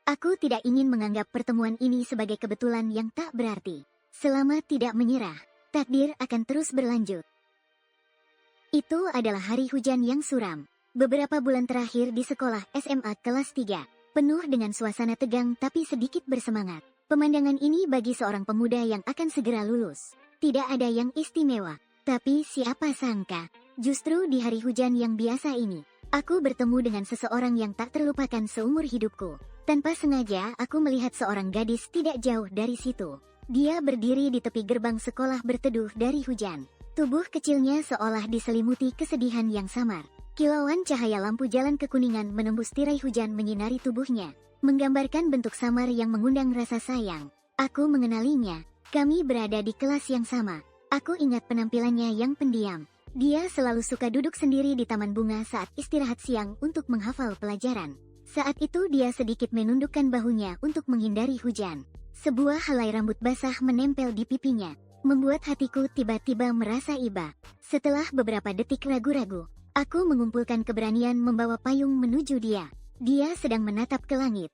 Aku tidak ingin menganggap pertemuan ini sebagai kebetulan yang tak berarti. Selama tidak menyerah, takdir akan terus berlanjut. Itu adalah hari hujan yang suram. Beberapa bulan terakhir di sekolah SMA kelas 3, penuh dengan suasana tegang tapi sedikit bersemangat. Pemandangan ini bagi seorang pemuda yang akan segera lulus. Tidak ada yang istimewa, tapi siapa sangka, justru di hari hujan yang biasa ini, aku bertemu dengan seseorang yang tak terlupakan seumur hidupku. Tanpa sengaja, aku melihat seorang gadis tidak jauh dari situ. Dia berdiri di tepi gerbang sekolah berteduh dari hujan. Tubuh kecilnya seolah diselimuti kesedihan yang samar. Kilauan cahaya lampu jalan kekuningan menembus tirai hujan menyinari tubuhnya, menggambarkan bentuk samar yang mengundang rasa sayang. Aku mengenalinya. Kami berada di kelas yang sama. Aku ingat penampilannya yang pendiam. Dia selalu suka duduk sendiri di taman bunga saat istirahat siang untuk menghafal pelajaran. Saat itu dia sedikit menundukkan bahunya untuk menghindari hujan. Sebuah helai rambut basah menempel di pipinya, membuat hatiku tiba-tiba merasa iba. Setelah beberapa detik ragu-ragu, aku mengumpulkan keberanian membawa payung menuju dia. Dia sedang menatap ke langit.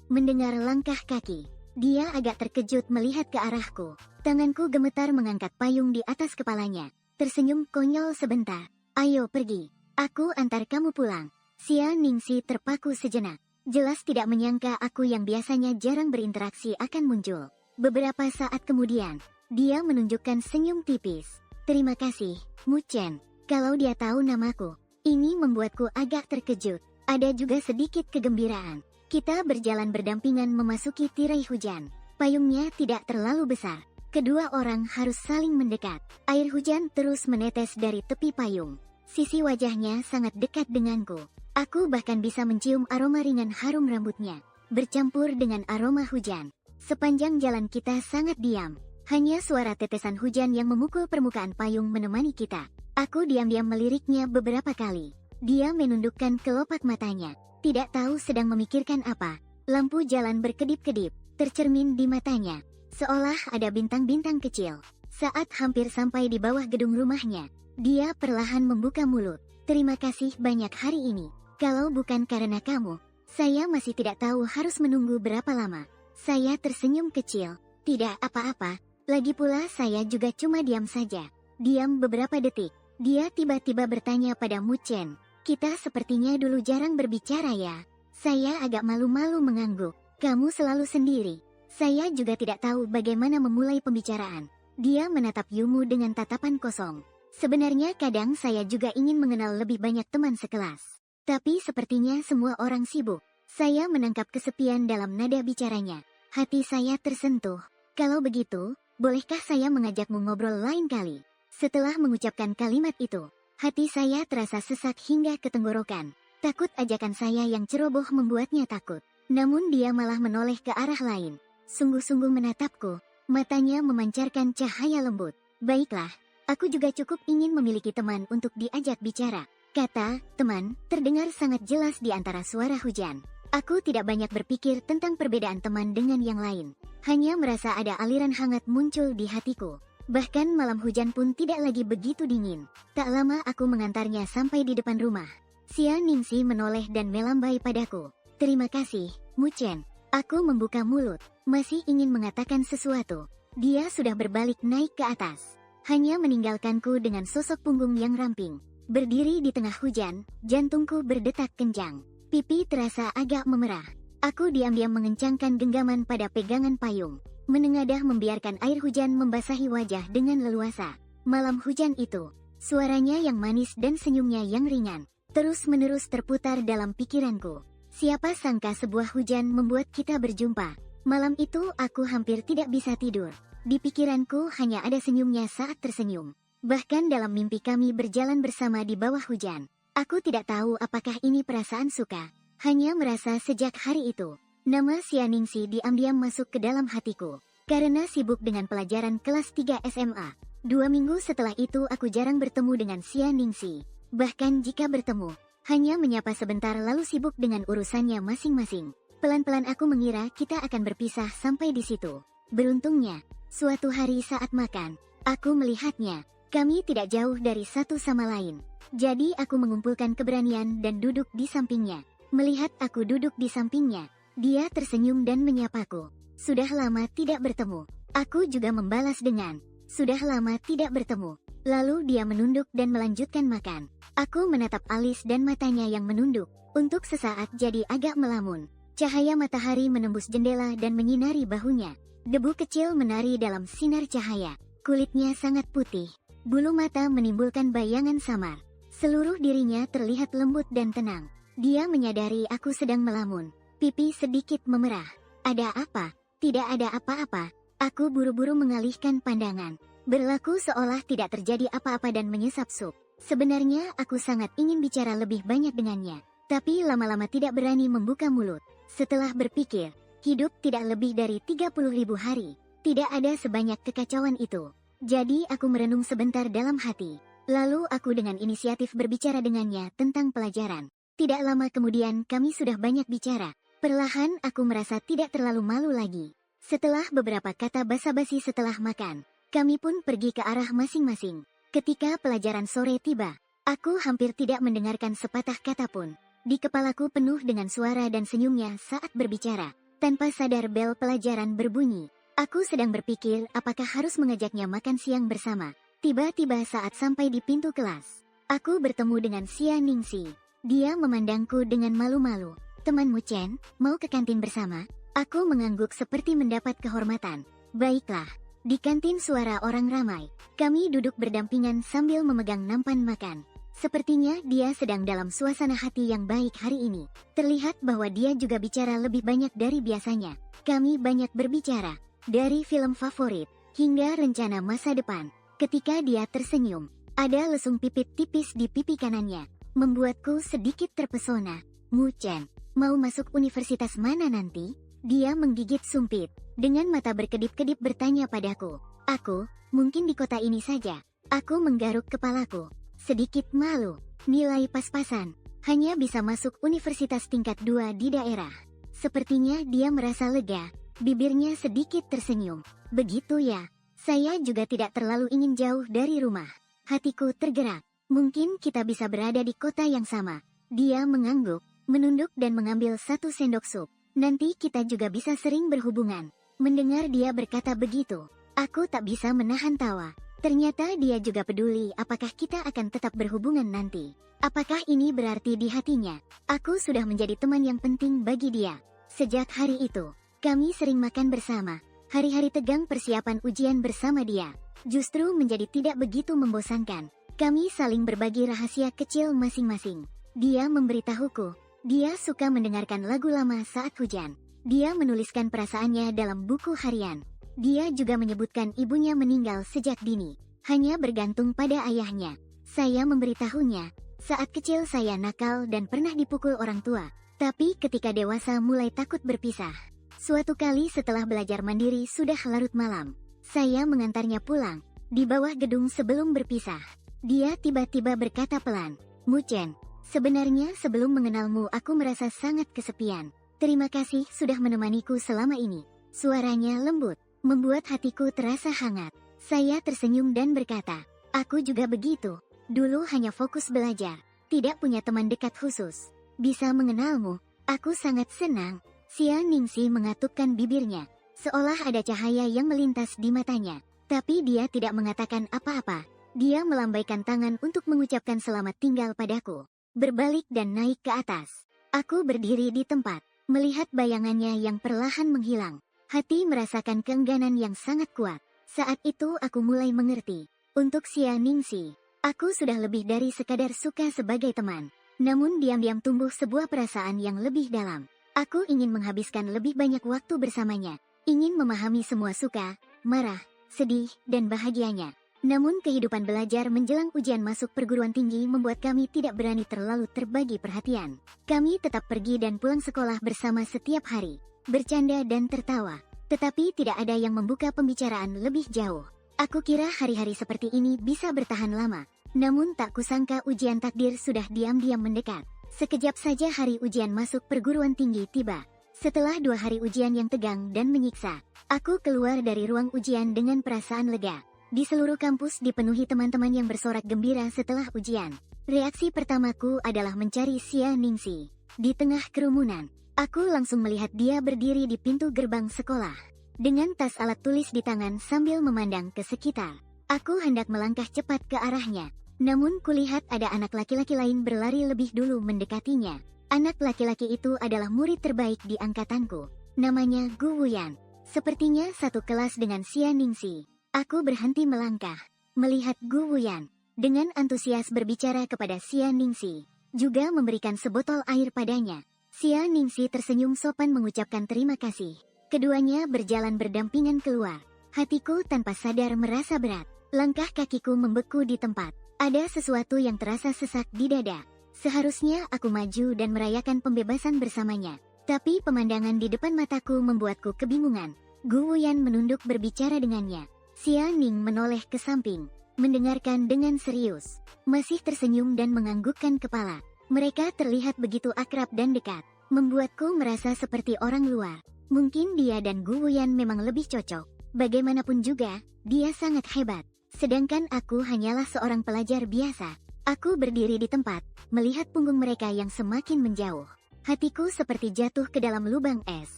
Mendengar langkah kaki. Dia agak terkejut melihat ke arahku. Tanganku gemetar mengangkat payung di atas kepalanya. Tersenyum konyol sebentar. Ayo pergi. Aku antar kamu pulang. Xia Ningxi terpaku sejenak. Jelas tidak menyangka aku yang biasanya jarang berinteraksi akan muncul. Beberapa saat kemudian, dia menunjukkan senyum tipis. Terima kasih, Mu Chen. Kalau dia tahu namaku, ini membuatku agak terkejut. Ada juga sedikit kegembiraan. Kita berjalan berdampingan memasuki tirai hujan. Payungnya tidak terlalu besar. Kedua orang harus saling mendekat. Air hujan terus menetes dari tepi payung. Sisi wajahnya sangat dekat denganku. Aku bahkan bisa mencium aroma ringan harum rambutnya, bercampur dengan aroma hujan. Sepanjang jalan kita sangat diam. Hanya suara tetesan hujan yang memukul permukaan payung menemani kita. Aku diam-diam meliriknya beberapa kali. Dia menundukkan kelopak matanya, tidak tahu sedang memikirkan apa. Lampu jalan berkedip-kedip, tercermin di matanya, seolah ada bintang-bintang kecil. Saat hampir sampai di bawah gedung rumahnya, dia perlahan membuka mulut. Terima kasih banyak hari ini. Kalau bukan karena kamu, saya masih tidak tahu harus menunggu berapa lama. Saya tersenyum kecil. Tidak apa-apa, lagi pula saya juga cuma diam saja. Diam beberapa detik, dia tiba-tiba bertanya pada Mu Chen. Kita sepertinya dulu jarang berbicara ya. Saya agak malu-malu mengangguk. Kamu selalu sendiri. Saya juga tidak tahu bagaimana memulai pembicaraan. Dia menatap Yumu dengan tatapan kosong. Sebenarnya kadang saya juga ingin mengenal lebih banyak teman sekelas. Tapi sepertinya semua orang sibuk. Saya menangkap kesepian dalam nada bicaranya. Hati saya tersentuh. Kalau begitu, bolehkah saya mengajakmu ngobrol lain kali? Setelah mengucapkan kalimat itu, hati saya terasa sesak hingga ke tenggorokan. Takut ajakan saya yang ceroboh membuatnya takut. Namun dia malah menoleh ke arah lain. Sungguh-sungguh menatapku. Matanya memancarkan cahaya lembut. Baiklah, aku juga cukup ingin memiliki teman untuk diajak bicara. Kata, teman, terdengar sangat jelas di antara suara hujan. Aku tidak banyak berpikir tentang perbedaan teman dengan yang lain. Hanya merasa ada aliran hangat muncul di hatiku. Bahkan malam hujan pun tidak lagi begitu dingin. Tak lama aku mengantarnya sampai di depan rumah. Xia Ningxi menoleh dan melambai padaku. Terima kasih, Mu Chen. Aku membuka mulut, masih ingin mengatakan sesuatu. Dia sudah berbalik naik ke atas. Hanya meninggalkanku dengan sosok punggung yang ramping. Berdiri di tengah hujan, jantungku berdetak kencang. Pipi terasa agak memerah. Aku diam-diam mengencangkan genggaman pada pegangan payung. Menengadah membiarkan air hujan membasahi wajah dengan leluasa. Malam hujan itu, suaranya yang manis dan senyumnya yang ringan, terus-menerus terputar dalam pikiranku. Siapa sangka sebuah hujan membuat kita berjumpa. Malam itu aku hampir tidak bisa tidur. Di pikiranku hanya ada senyumnya saat tersenyum. Bahkan dalam mimpi kami berjalan bersama di bawah hujan. Aku tidak tahu apakah ini perasaan suka. Hanya merasa sejak hari itu, nama Xia Ningxi diam-diam masuk ke dalam hatiku. Karena sibuk dengan pelajaran kelas 3 SMA. 2 minggu setelah itu aku jarang bertemu dengan Xia Ningxi. Bahkan jika bertemu, hanya menyapa sebentar lalu sibuk dengan urusannya masing-masing. Pelan-pelan aku mengira kita akan berpisah sampai di situ. Beruntungnya, suatu hari saat makan, aku melihatnya. Kami tidak jauh dari satu sama lain. Jadi aku mengumpulkan keberanian dan duduk di sampingnya. Melihat aku duduk di sampingnya, Dia tersenyum dan menyapaku. Sudah lama tidak bertemu. Aku juga membalas dengan, sudah lama tidak bertemu. Lalu dia menunduk dan melanjutkan makan. Aku menatap alis dan matanya yang menunduk. Untuk sesaat jadi agak melamun. Cahaya matahari menembus jendela dan menyinari bahunya. Debu kecil menari dalam sinar cahaya. Kulitnya sangat putih. Bulu mata menimbulkan bayangan samar. Seluruh dirinya terlihat lembut dan tenang. Dia menyadari aku sedang melamun. Pipi sedikit memerah. Ada apa? Tidak ada apa-apa. Aku buru-buru mengalihkan pandangan. Berlaku seolah tidak terjadi apa-apa dan menyesap sup. Sebenarnya aku sangat ingin bicara lebih banyak dengannya. Tapi lama-lama tidak berani membuka mulut. Setelah berpikir, hidup tidak lebih dari 30.000 hari. Tidak ada sebanyak kekacauan itu. Jadi aku merenung sebentar dalam hati. Lalu aku dengan inisiatif berbicara dengannya tentang pelajaran. Tidak lama kemudian kami sudah banyak bicara. Perlahan aku merasa tidak terlalu malu lagi. Setelah beberapa kata basa-basi setelah makan, kami pun pergi ke arah masing-masing. Ketika pelajaran sore tiba, aku hampir tidak mendengarkan sepatah kata pun. Di kepalaku penuh dengan suara dan senyumnya saat berbicara. Tanpa sadar bel pelajaran berbunyi. Aku sedang berpikir apakah harus mengajaknya makan siang bersama. Tiba-tiba saat sampai di pintu kelas, aku bertemu dengan Xia Ningxi. Dia memandangku dengan malu-malu. Temanmu Chen, mau ke kantin bersama? Aku mengangguk seperti mendapat kehormatan. Baiklah. Di kantin suara orang ramai. Kami duduk berdampingan sambil memegang nampan makan. Sepertinya dia sedang dalam suasana hati yang baik hari ini. Terlihat bahwa dia juga bicara lebih banyak dari biasanya. Kami banyak berbicara. Dari film favorit, hingga rencana masa depan. Ketika dia tersenyum, ada lesung pipit tipis di pipi kanannya. Membuatku sedikit terpesona. Mu Chen, mau masuk universitas mana nanti? Dia menggigit sumpit. Dengan mata berkedip-kedip bertanya padaku. Aku, mungkin di kota ini saja. Aku menggaruk kepalaku. Sedikit malu. Nilai pas-pasan. Hanya bisa masuk universitas tingkat 2 di daerah. Sepertinya dia merasa lega. Bibirnya sedikit tersenyum. Begitu ya. Saya juga tidak terlalu ingin jauh dari rumah. Hatiku tergerak. Mungkin kita bisa berada di kota yang sama. Dia mengangguk. Menunduk dan mengambil 1 sendok sup. Nanti kita juga bisa sering berhubungan. Mendengar dia berkata begitu, aku tak bisa menahan tawa. Ternyata dia juga peduli apakah kita akan tetap berhubungan nanti. Apakah ini berarti di hatinya, aku sudah menjadi teman yang penting bagi dia. Sejak hari itu, kami sering makan bersama. Hari-hari tegang persiapan ujian bersama dia justru menjadi tidak begitu membosankan. Kami saling berbagi rahasia kecil masing-masing. Dia memberitahuku, dia suka mendengarkan lagu lama saat hujan. Dia menuliskan perasaannya dalam buku harian. Dia juga menyebutkan ibunya meninggal sejak dini, hanya bergantung pada ayahnya. Saya memberitahunya, saat kecil saya nakal dan pernah dipukul orang tua. Tapi ketika dewasa mulai takut berpisah. Suatu kali setelah belajar mandiri sudah larut malam, saya mengantarnya pulang. Di bawah gedung sebelum berpisah, dia tiba-tiba berkata pelan, Mu Chen, sebenarnya sebelum mengenalmu aku merasa sangat kesepian. Terima kasih sudah menemaniku selama ini. Suaranya lembut, membuat hatiku terasa hangat. Saya tersenyum dan berkata, aku juga begitu. Dulu hanya fokus belajar, tidak punya teman dekat khusus. Bisa mengenalmu, aku sangat senang. Xia Ningxi mengatupkan bibirnya, seolah ada cahaya yang melintas di matanya. Tapi dia tidak mengatakan apa-apa. Dia melambaikan tangan untuk mengucapkan selamat tinggal padaku. Berbalik dan naik ke atas. Aku berdiri di tempat, melihat bayangannya yang perlahan menghilang. Hati merasakan keengganan yang sangat kuat. Saat itu aku mulai mengerti. Untuk Xia Ningxi, aku sudah lebih dari sekadar suka sebagai teman. Namun diam-diam tumbuh sebuah perasaan yang lebih dalam. Aku ingin menghabiskan lebih banyak waktu bersamanya. Ingin memahami semua suka, marah, sedih, dan bahagianya. Namun kehidupan belajar menjelang ujian masuk perguruan tinggi membuat kami tidak berani terlalu terbagi perhatian. Kami tetap pergi dan pulang sekolah bersama setiap hari, bercanda dan tertawa. Tetapi tidak ada yang membuka pembicaraan lebih jauh. Aku kira hari-hari seperti ini bisa bertahan lama. Namun tak kusangka ujian takdir sudah diam-diam mendekat. Sekejap saja hari ujian masuk perguruan tinggi tiba. Setelah 2 hari ujian yang tegang dan menyiksa, aku keluar dari ruang ujian dengan perasaan lega. Di seluruh kampus dipenuhi teman-teman yang bersorak gembira setelah ujian. Reaksi pertamaku adalah mencari Xia Ningxi. Di tengah kerumunan, Aku langsung melihat dia berdiri di pintu gerbang sekolah, dengan tas alat tulis di tangan sambil memandang ke sekitar. Aku hendak melangkah cepat ke arahnya, namun kulihat ada anak laki-laki lain berlari lebih dulu mendekatinya. Anak laki-laki itu adalah murid terbaik di angkatanku. Namanya Gu Wuyan. Sepertinya satu kelas dengan Xia Ningxi. Aku berhenti melangkah, melihat Gu Wuyan dengan antusias berbicara kepada Xia Ningxi, juga memberikan sebotol air padanya. Xia Ningxi tersenyum sopan mengucapkan terima kasih. Keduanya berjalan berdampingan keluar. Hatiku tanpa sadar merasa berat. Langkah kakiku membeku di tempat. Ada sesuatu yang terasa sesak di dada. Seharusnya aku maju dan merayakan pembebasan bersamanya. Tapi pemandangan di depan mataku membuatku kebingungan. Gu Wuyan menunduk berbicara dengannya. Xia Ning menoleh ke samping, mendengarkan dengan serius. Masih tersenyum dan menganggukkan kepala. Mereka terlihat begitu akrab dan dekat, membuatku merasa seperti orang luar. Mungkin dia dan Gu Wuyan memang lebih cocok. Bagaimanapun juga, dia sangat hebat. Sedangkan aku hanyalah seorang pelajar biasa. Aku berdiri di tempat, melihat punggung mereka yang semakin menjauh. Hatiku seperti jatuh ke dalam lubang es.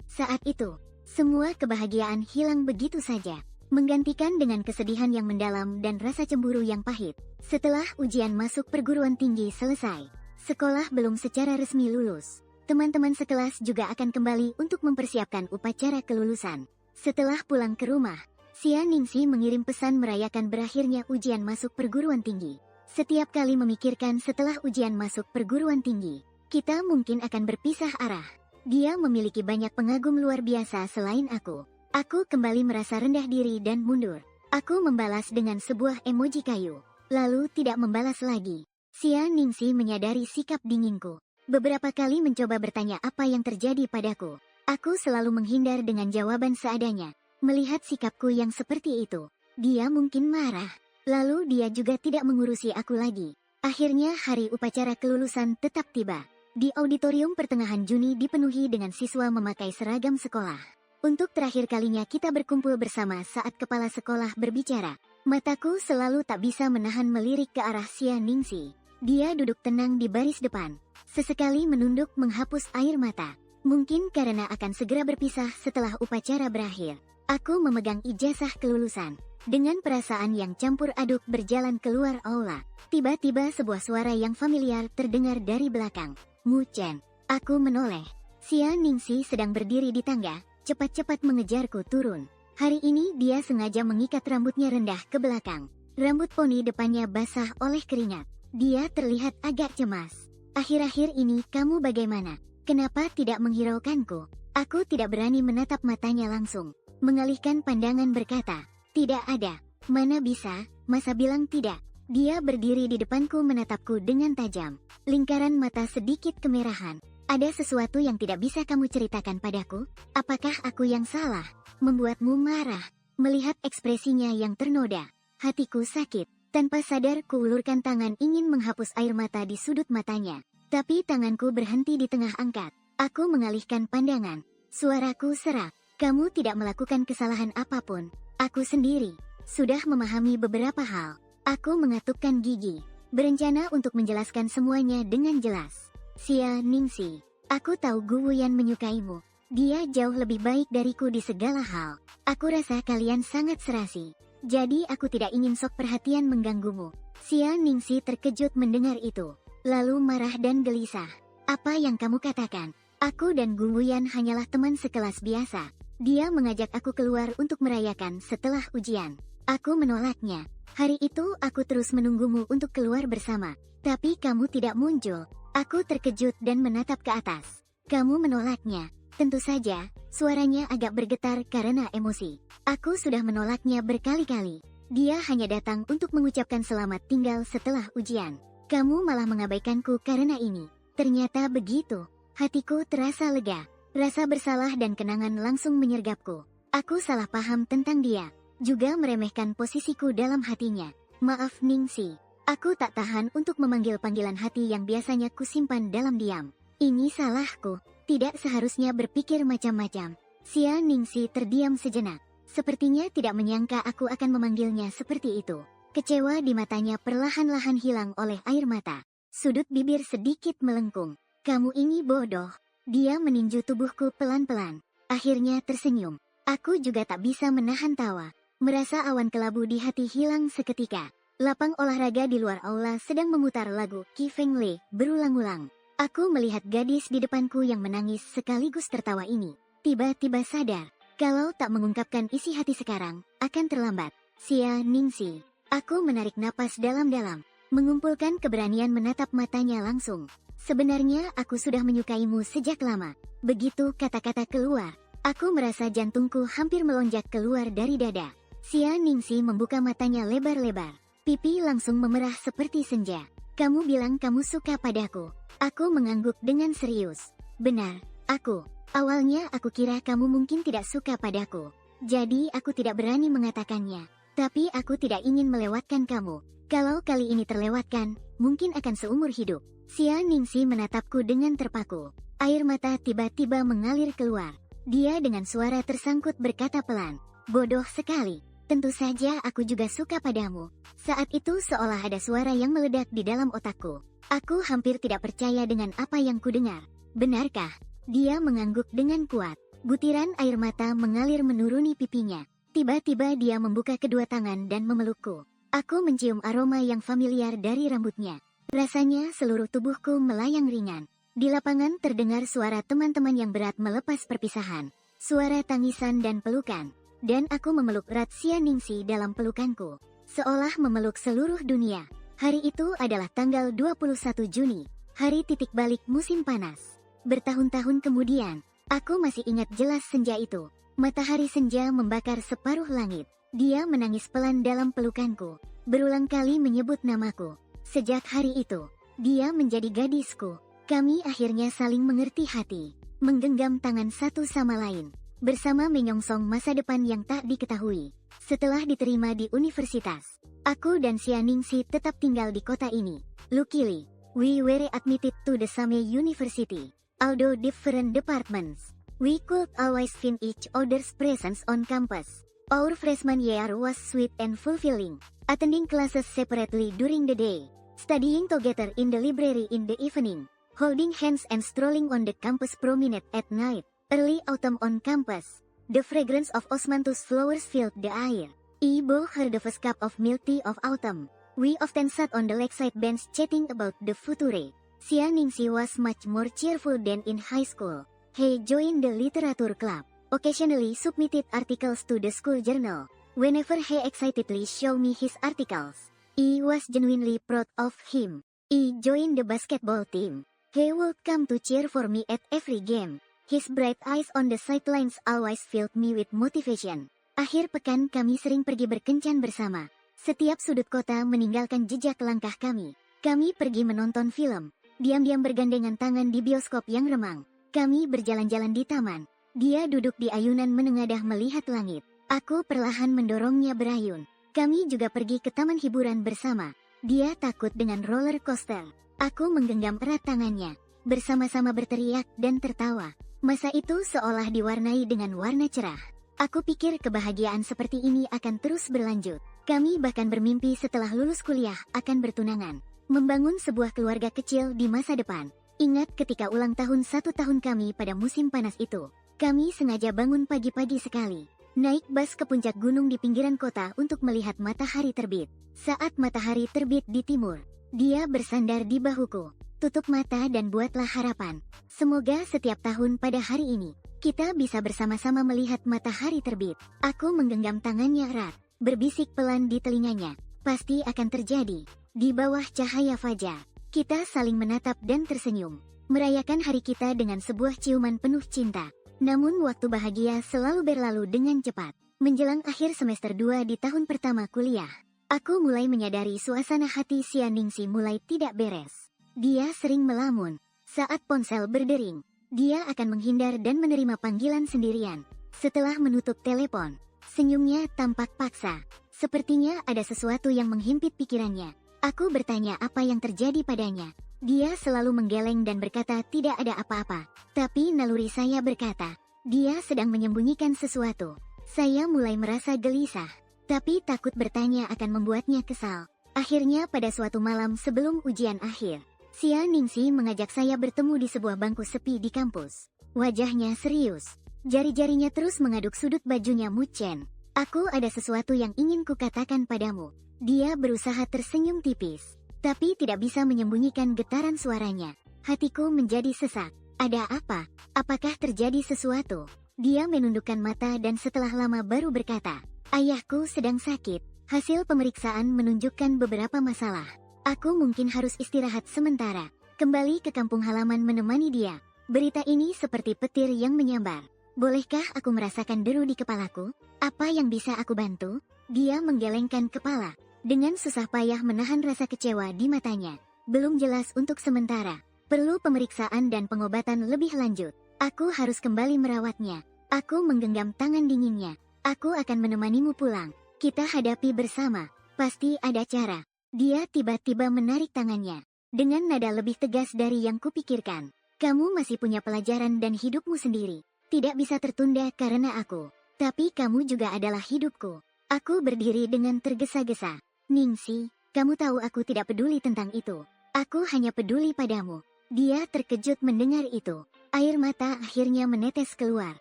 Saat itu, semua kebahagiaan hilang begitu saja, menggantikan dengan kesedihan yang mendalam dan rasa cemburu yang pahit. Setelah ujian masuk perguruan tinggi selesai, sekolah belum secara resmi lulus. Teman-teman sekelas juga akan kembali untuk mempersiapkan upacara kelulusan. Setelah pulang ke rumah, Xia Ningxi mengirim pesan merayakan berakhirnya ujian masuk perguruan tinggi. Setiap kali memikirkan setelah ujian masuk perguruan tinggi, kita mungkin akan berpisah arah. Dia memiliki banyak pengagum luar biasa selain aku. Aku kembali merasa rendah diri dan mundur. Aku membalas dengan sebuah emoji kayu, lalu tidak membalas lagi. Xia Ningxi menyadari sikap dinginku. Beberapa kali mencoba bertanya apa yang terjadi padaku. Aku selalu menghindar dengan jawaban seadanya. Melihat sikapku yang seperti itu, dia mungkin marah. Lalu dia juga tidak mengurusi aku lagi. Akhirnya hari upacara kelulusan tetap tiba. Di auditorium pertengahan Juni dipenuhi dengan siswa memakai seragam sekolah. Untuk terakhir kalinya kita berkumpul bersama saat kepala sekolah berbicara. Mataku selalu tak bisa menahan melirik ke arah Xia Ningxi. Dia duduk tenang di baris depan. Sesekali menunduk menghapus air mata. Mungkin karena akan segera berpisah setelah upacara berakhir. Aku memegang ijazah kelulusan. Dengan perasaan yang campur aduk berjalan keluar aula. Tiba-tiba sebuah suara yang familiar terdengar dari belakang. Mu Chen. Aku menoleh. Xia Ningxi sedang berdiri di tangga, cepat-cepat mengejarku turun. Hari ini dia sengaja mengikat rambutnya rendah ke belakang. Rambut poni depannya basah oleh keringat. Dia terlihat agak cemas. Akhir-akhir ini kamu bagaimana? Kenapa tidak menghiraukanku? Aku tidak berani menatap matanya langsung. Mengalihkan pandangan berkata, tidak ada. Mana bisa, masa bilang tidak. Dia berdiri di depanku menatapku dengan tajam. Lingkaran mata sedikit kemerahan. Ada sesuatu yang tidak bisa kamu ceritakan padaku? Apakah aku yang salah? Membuatmu marah? Melihat ekspresinya yang ternoda, hatiku sakit. Tanpa sadar kuulurkan tangan ingin menghapus air mata di sudut matanya. Tapi tanganku berhenti di tengah angkat. Aku mengalihkan pandangan. Suaraku serak. Kamu tidak melakukan kesalahan apapun. Aku sendiri sudah memahami beberapa hal. Aku mengatupkan gigi, berencana untuk menjelaskan semuanya dengan jelas. Xia Ningxi, aku tahu Gu Wuyan menyukaimu. Dia jauh lebih baik dariku di segala hal. Aku rasa kalian sangat serasi. Jadi aku tidak ingin sok perhatian mengganggumu. Xia Ningxi terkejut mendengar itu, lalu marah dan gelisah. Apa yang kamu katakan? Aku dan Gu Wuyan hanyalah teman sekelas biasa. Dia mengajak aku keluar untuk merayakan setelah ujian. Aku menolaknya. Hari itu aku terus menunggumu untuk keluar bersama. Tapi kamu tidak muncul. Aku terkejut dan menatap ke atas. Kamu menolaknya. Tentu saja, suaranya agak bergetar karena emosi. Aku sudah menolaknya berkali-kali. Dia hanya datang untuk mengucapkan selamat tinggal setelah ujian. Kamu malah mengabaikanku karena ini. Ternyata begitu. Hatiku terasa lega. Rasa bersalah dan kenangan langsung menyergapku. Aku salah paham tentang dia. Juga meremehkan posisiku dalam hatinya. Maaf Ningxi, aku tak tahan untuk memanggil panggilan hati yang biasanya kusimpan dalam diam. Ini salahku, tidak seharusnya berpikir macam-macam. Xia Ningxi terdiam sejenak. Sepertinya tidak menyangka aku akan memanggilnya seperti itu. Kecewa di matanya perlahan-lahan hilang oleh air mata. Sudut bibir sedikit melengkung. Kamu ini bodoh. Dia meninju tubuhku pelan-pelan. Akhirnya tersenyum. Aku juga tak bisa menahan tawa. Merasa awan kelabu di hati hilang seketika. Lapang olahraga di luar aula sedang memutar lagu Qi Feng Lei berulang-ulang. Aku melihat gadis di depanku yang menangis sekaligus tertawa ini. Tiba-tiba sadar, kalau tak mengungkapkan isi hati sekarang, akan terlambat. Xia Ningxi. Aku menarik napas dalam-dalam. Mengumpulkan keberanian menatap matanya langsung. Sebenarnya aku sudah menyukaimu sejak lama. Begitu kata-kata keluar, aku merasa jantungku hampir melonjak keluar dari dada. Xia Ningxi membuka matanya lebar-lebar. Pipi langsung memerah seperti senja. Kamu bilang kamu suka padaku. Aku mengangguk dengan serius. Benar, aku. Awalnya aku kira kamu mungkin tidak suka padaku. Jadi aku tidak berani mengatakannya. Tapi aku tidak ingin melewatkan kamu. Kalau kali ini terlewatkan, mungkin akan seumur hidup. Xia Ningxi menatapku dengan terpaku. Air mata tiba-tiba mengalir keluar. Dia dengan suara tersangkut berkata pelan, bodoh sekali. Tentu saja aku juga suka padamu. Saat itu seolah ada suara yang meledak di dalam otakku. Aku hampir tidak percaya dengan apa yang kudengar. Benarkah? Dia mengangguk dengan kuat. Butiran air mata mengalir menuruni pipinya. Tiba-tiba dia membuka kedua tangan dan memelukku. Aku mencium aroma yang familiar dari rambutnya. Rasanya seluruh tubuhku melayang ringan. Di lapangan terdengar suara teman-teman yang berat melepas perpisahan. Suara tangisan dan pelukan. Dan aku memeluk erat Xia Ningxi dalam pelukanku. Seolah memeluk seluruh dunia. Hari itu adalah tanggal 21 Juni. Hari titik balik musim panas. Bertahun-tahun kemudian, aku masih ingat jelas senja itu. Matahari senja membakar separuh langit. Dia menangis pelan dalam pelukanku. Berulang kali menyebut namaku. Sejak hari itu, dia menjadi gadisku. Kami akhirnya saling mengerti hati, menggenggam tangan satu sama lain, bersama menyongsong masa depan yang tak diketahui. Setelah diterima di universitas, aku dan Xia Ningxi tetap tinggal di kota ini. Luckily, we were admitted to the same university. Although different departments, we could always find each other's presence on campus. Our freshman year was sweet and fulfilling. Attending classes separately during the day, studying together in the library in the evening, holding hands and strolling on the campus promenade at night. Early autumn on campus, the fragrance of osmanthus flowers filled the air. Ibo heard the first cup of milk tea of autumn. We often sat on the lakeside bench chatting about the future. Xia Ningxi was much more cheerful than in high school. He joined the literature club, occasionally submitted articles to the school journal. Whenever he excitedly showed me his articles, I was genuinely proud of him. I joined the basketball team. He would come to cheer for me at every game. His bright eyes on the sidelines always filled me with motivation. Akhir pekan kami sering pergi berkencan bersama. Setiap sudut kota meninggalkan jejak langkah kami. Kami pergi menonton film, diam-diam bergandengan tangan di bioskop yang remang. Kami berjalan-jalan di taman. Dia duduk di ayunan menengadah melihat langit. Aku perlahan mendorongnya berayun. Kami juga pergi ke taman hiburan bersama. Dia takut dengan roller coaster. Aku menggenggam erat tangannya. Bersama-sama berteriak dan tertawa. Masa itu seolah diwarnai dengan warna cerah. Aku pikir kebahagiaan seperti ini akan terus berlanjut. Kami bahkan bermimpi setelah lulus kuliah akan bertunangan. Membangun sebuah keluarga kecil di masa depan. Ingat ketika ulang tahun 1 tahun kami pada musim panas itu. Kami sengaja bangun pagi-pagi sekali. Naik bus ke puncak gunung di pinggiran kota untuk melihat matahari terbit. Saat matahari terbit di timur, dia bersandar di bahuku. Tutup mata dan buatlah harapan. Semoga setiap tahun pada hari ini, kita bisa bersama-sama melihat matahari terbit. Aku menggenggam tangannya erat, berbisik pelan di telinganya. Pasti akan terjadi. Di bawah cahaya fajar, kita saling menatap dan tersenyum. Merayakan hari kita dengan sebuah ciuman penuh cinta. Namun waktu bahagia selalu berlalu dengan cepat. Menjelang akhir semester 2 di tahun pertama kuliah, aku mulai menyadari suasana hati Xia Ningxi mulai tidak beres. Dia sering melamun. Saat ponsel berdering, dia akan menghindar dan menerima panggilan sendirian. Setelah menutup telepon, senyumnya tampak paksa. Sepertinya ada sesuatu yang menghimpit pikirannya. Aku bertanya apa yang terjadi padanya. Dia selalu menggeleng dan berkata tidak ada apa-apa. Tapi naluri saya berkata, dia sedang menyembunyikan sesuatu. Saya mulai merasa gelisah. Tapi takut bertanya akan membuatnya kesal. Akhirnya pada suatu malam sebelum ujian akhir, Xia Ningxi mengajak saya bertemu di sebuah bangku sepi di kampus. Wajahnya serius. Jari-jarinya terus mengaduk sudut bajunya Mu Chen. Aku ada sesuatu yang ingin kukatakan padamu. Dia berusaha tersenyum tipis, tapi tidak bisa menyembunyikan getaran suaranya. Hatiku menjadi sesak. Ada apa? Apakah terjadi sesuatu? Dia menundukkan mata dan setelah lama baru berkata, ayahku sedang sakit. Hasil pemeriksaan menunjukkan beberapa masalah. Aku mungkin harus istirahat sementara. Kembali ke kampung halaman menemani dia. Berita ini seperti petir yang menyambar. Bolehkah aku merasakan deru di kepalaku? Apa yang bisa aku bantu? Dia menggelengkan kepala. Dengan susah payah menahan rasa kecewa di matanya. Belum jelas untuk sementara. Perlu pemeriksaan dan pengobatan lebih lanjut. Aku harus kembali merawatnya. Aku menggenggam tangan dinginnya. Aku akan menemanimu pulang. Kita hadapi bersama. Pasti ada cara. Dia tiba-tiba menarik tangannya. Dengan nada lebih tegas dari yang kupikirkan. Kamu masih punya pelajaran dan hidupmu sendiri. Tidak bisa tertunda karena aku. Tapi kamu juga adalah hidupku. Aku berdiri dengan tergesa-gesa. Ningxi, kamu tahu aku tidak peduli tentang itu. Aku hanya peduli padamu. Dia terkejut mendengar itu. Air mata akhirnya menetes keluar.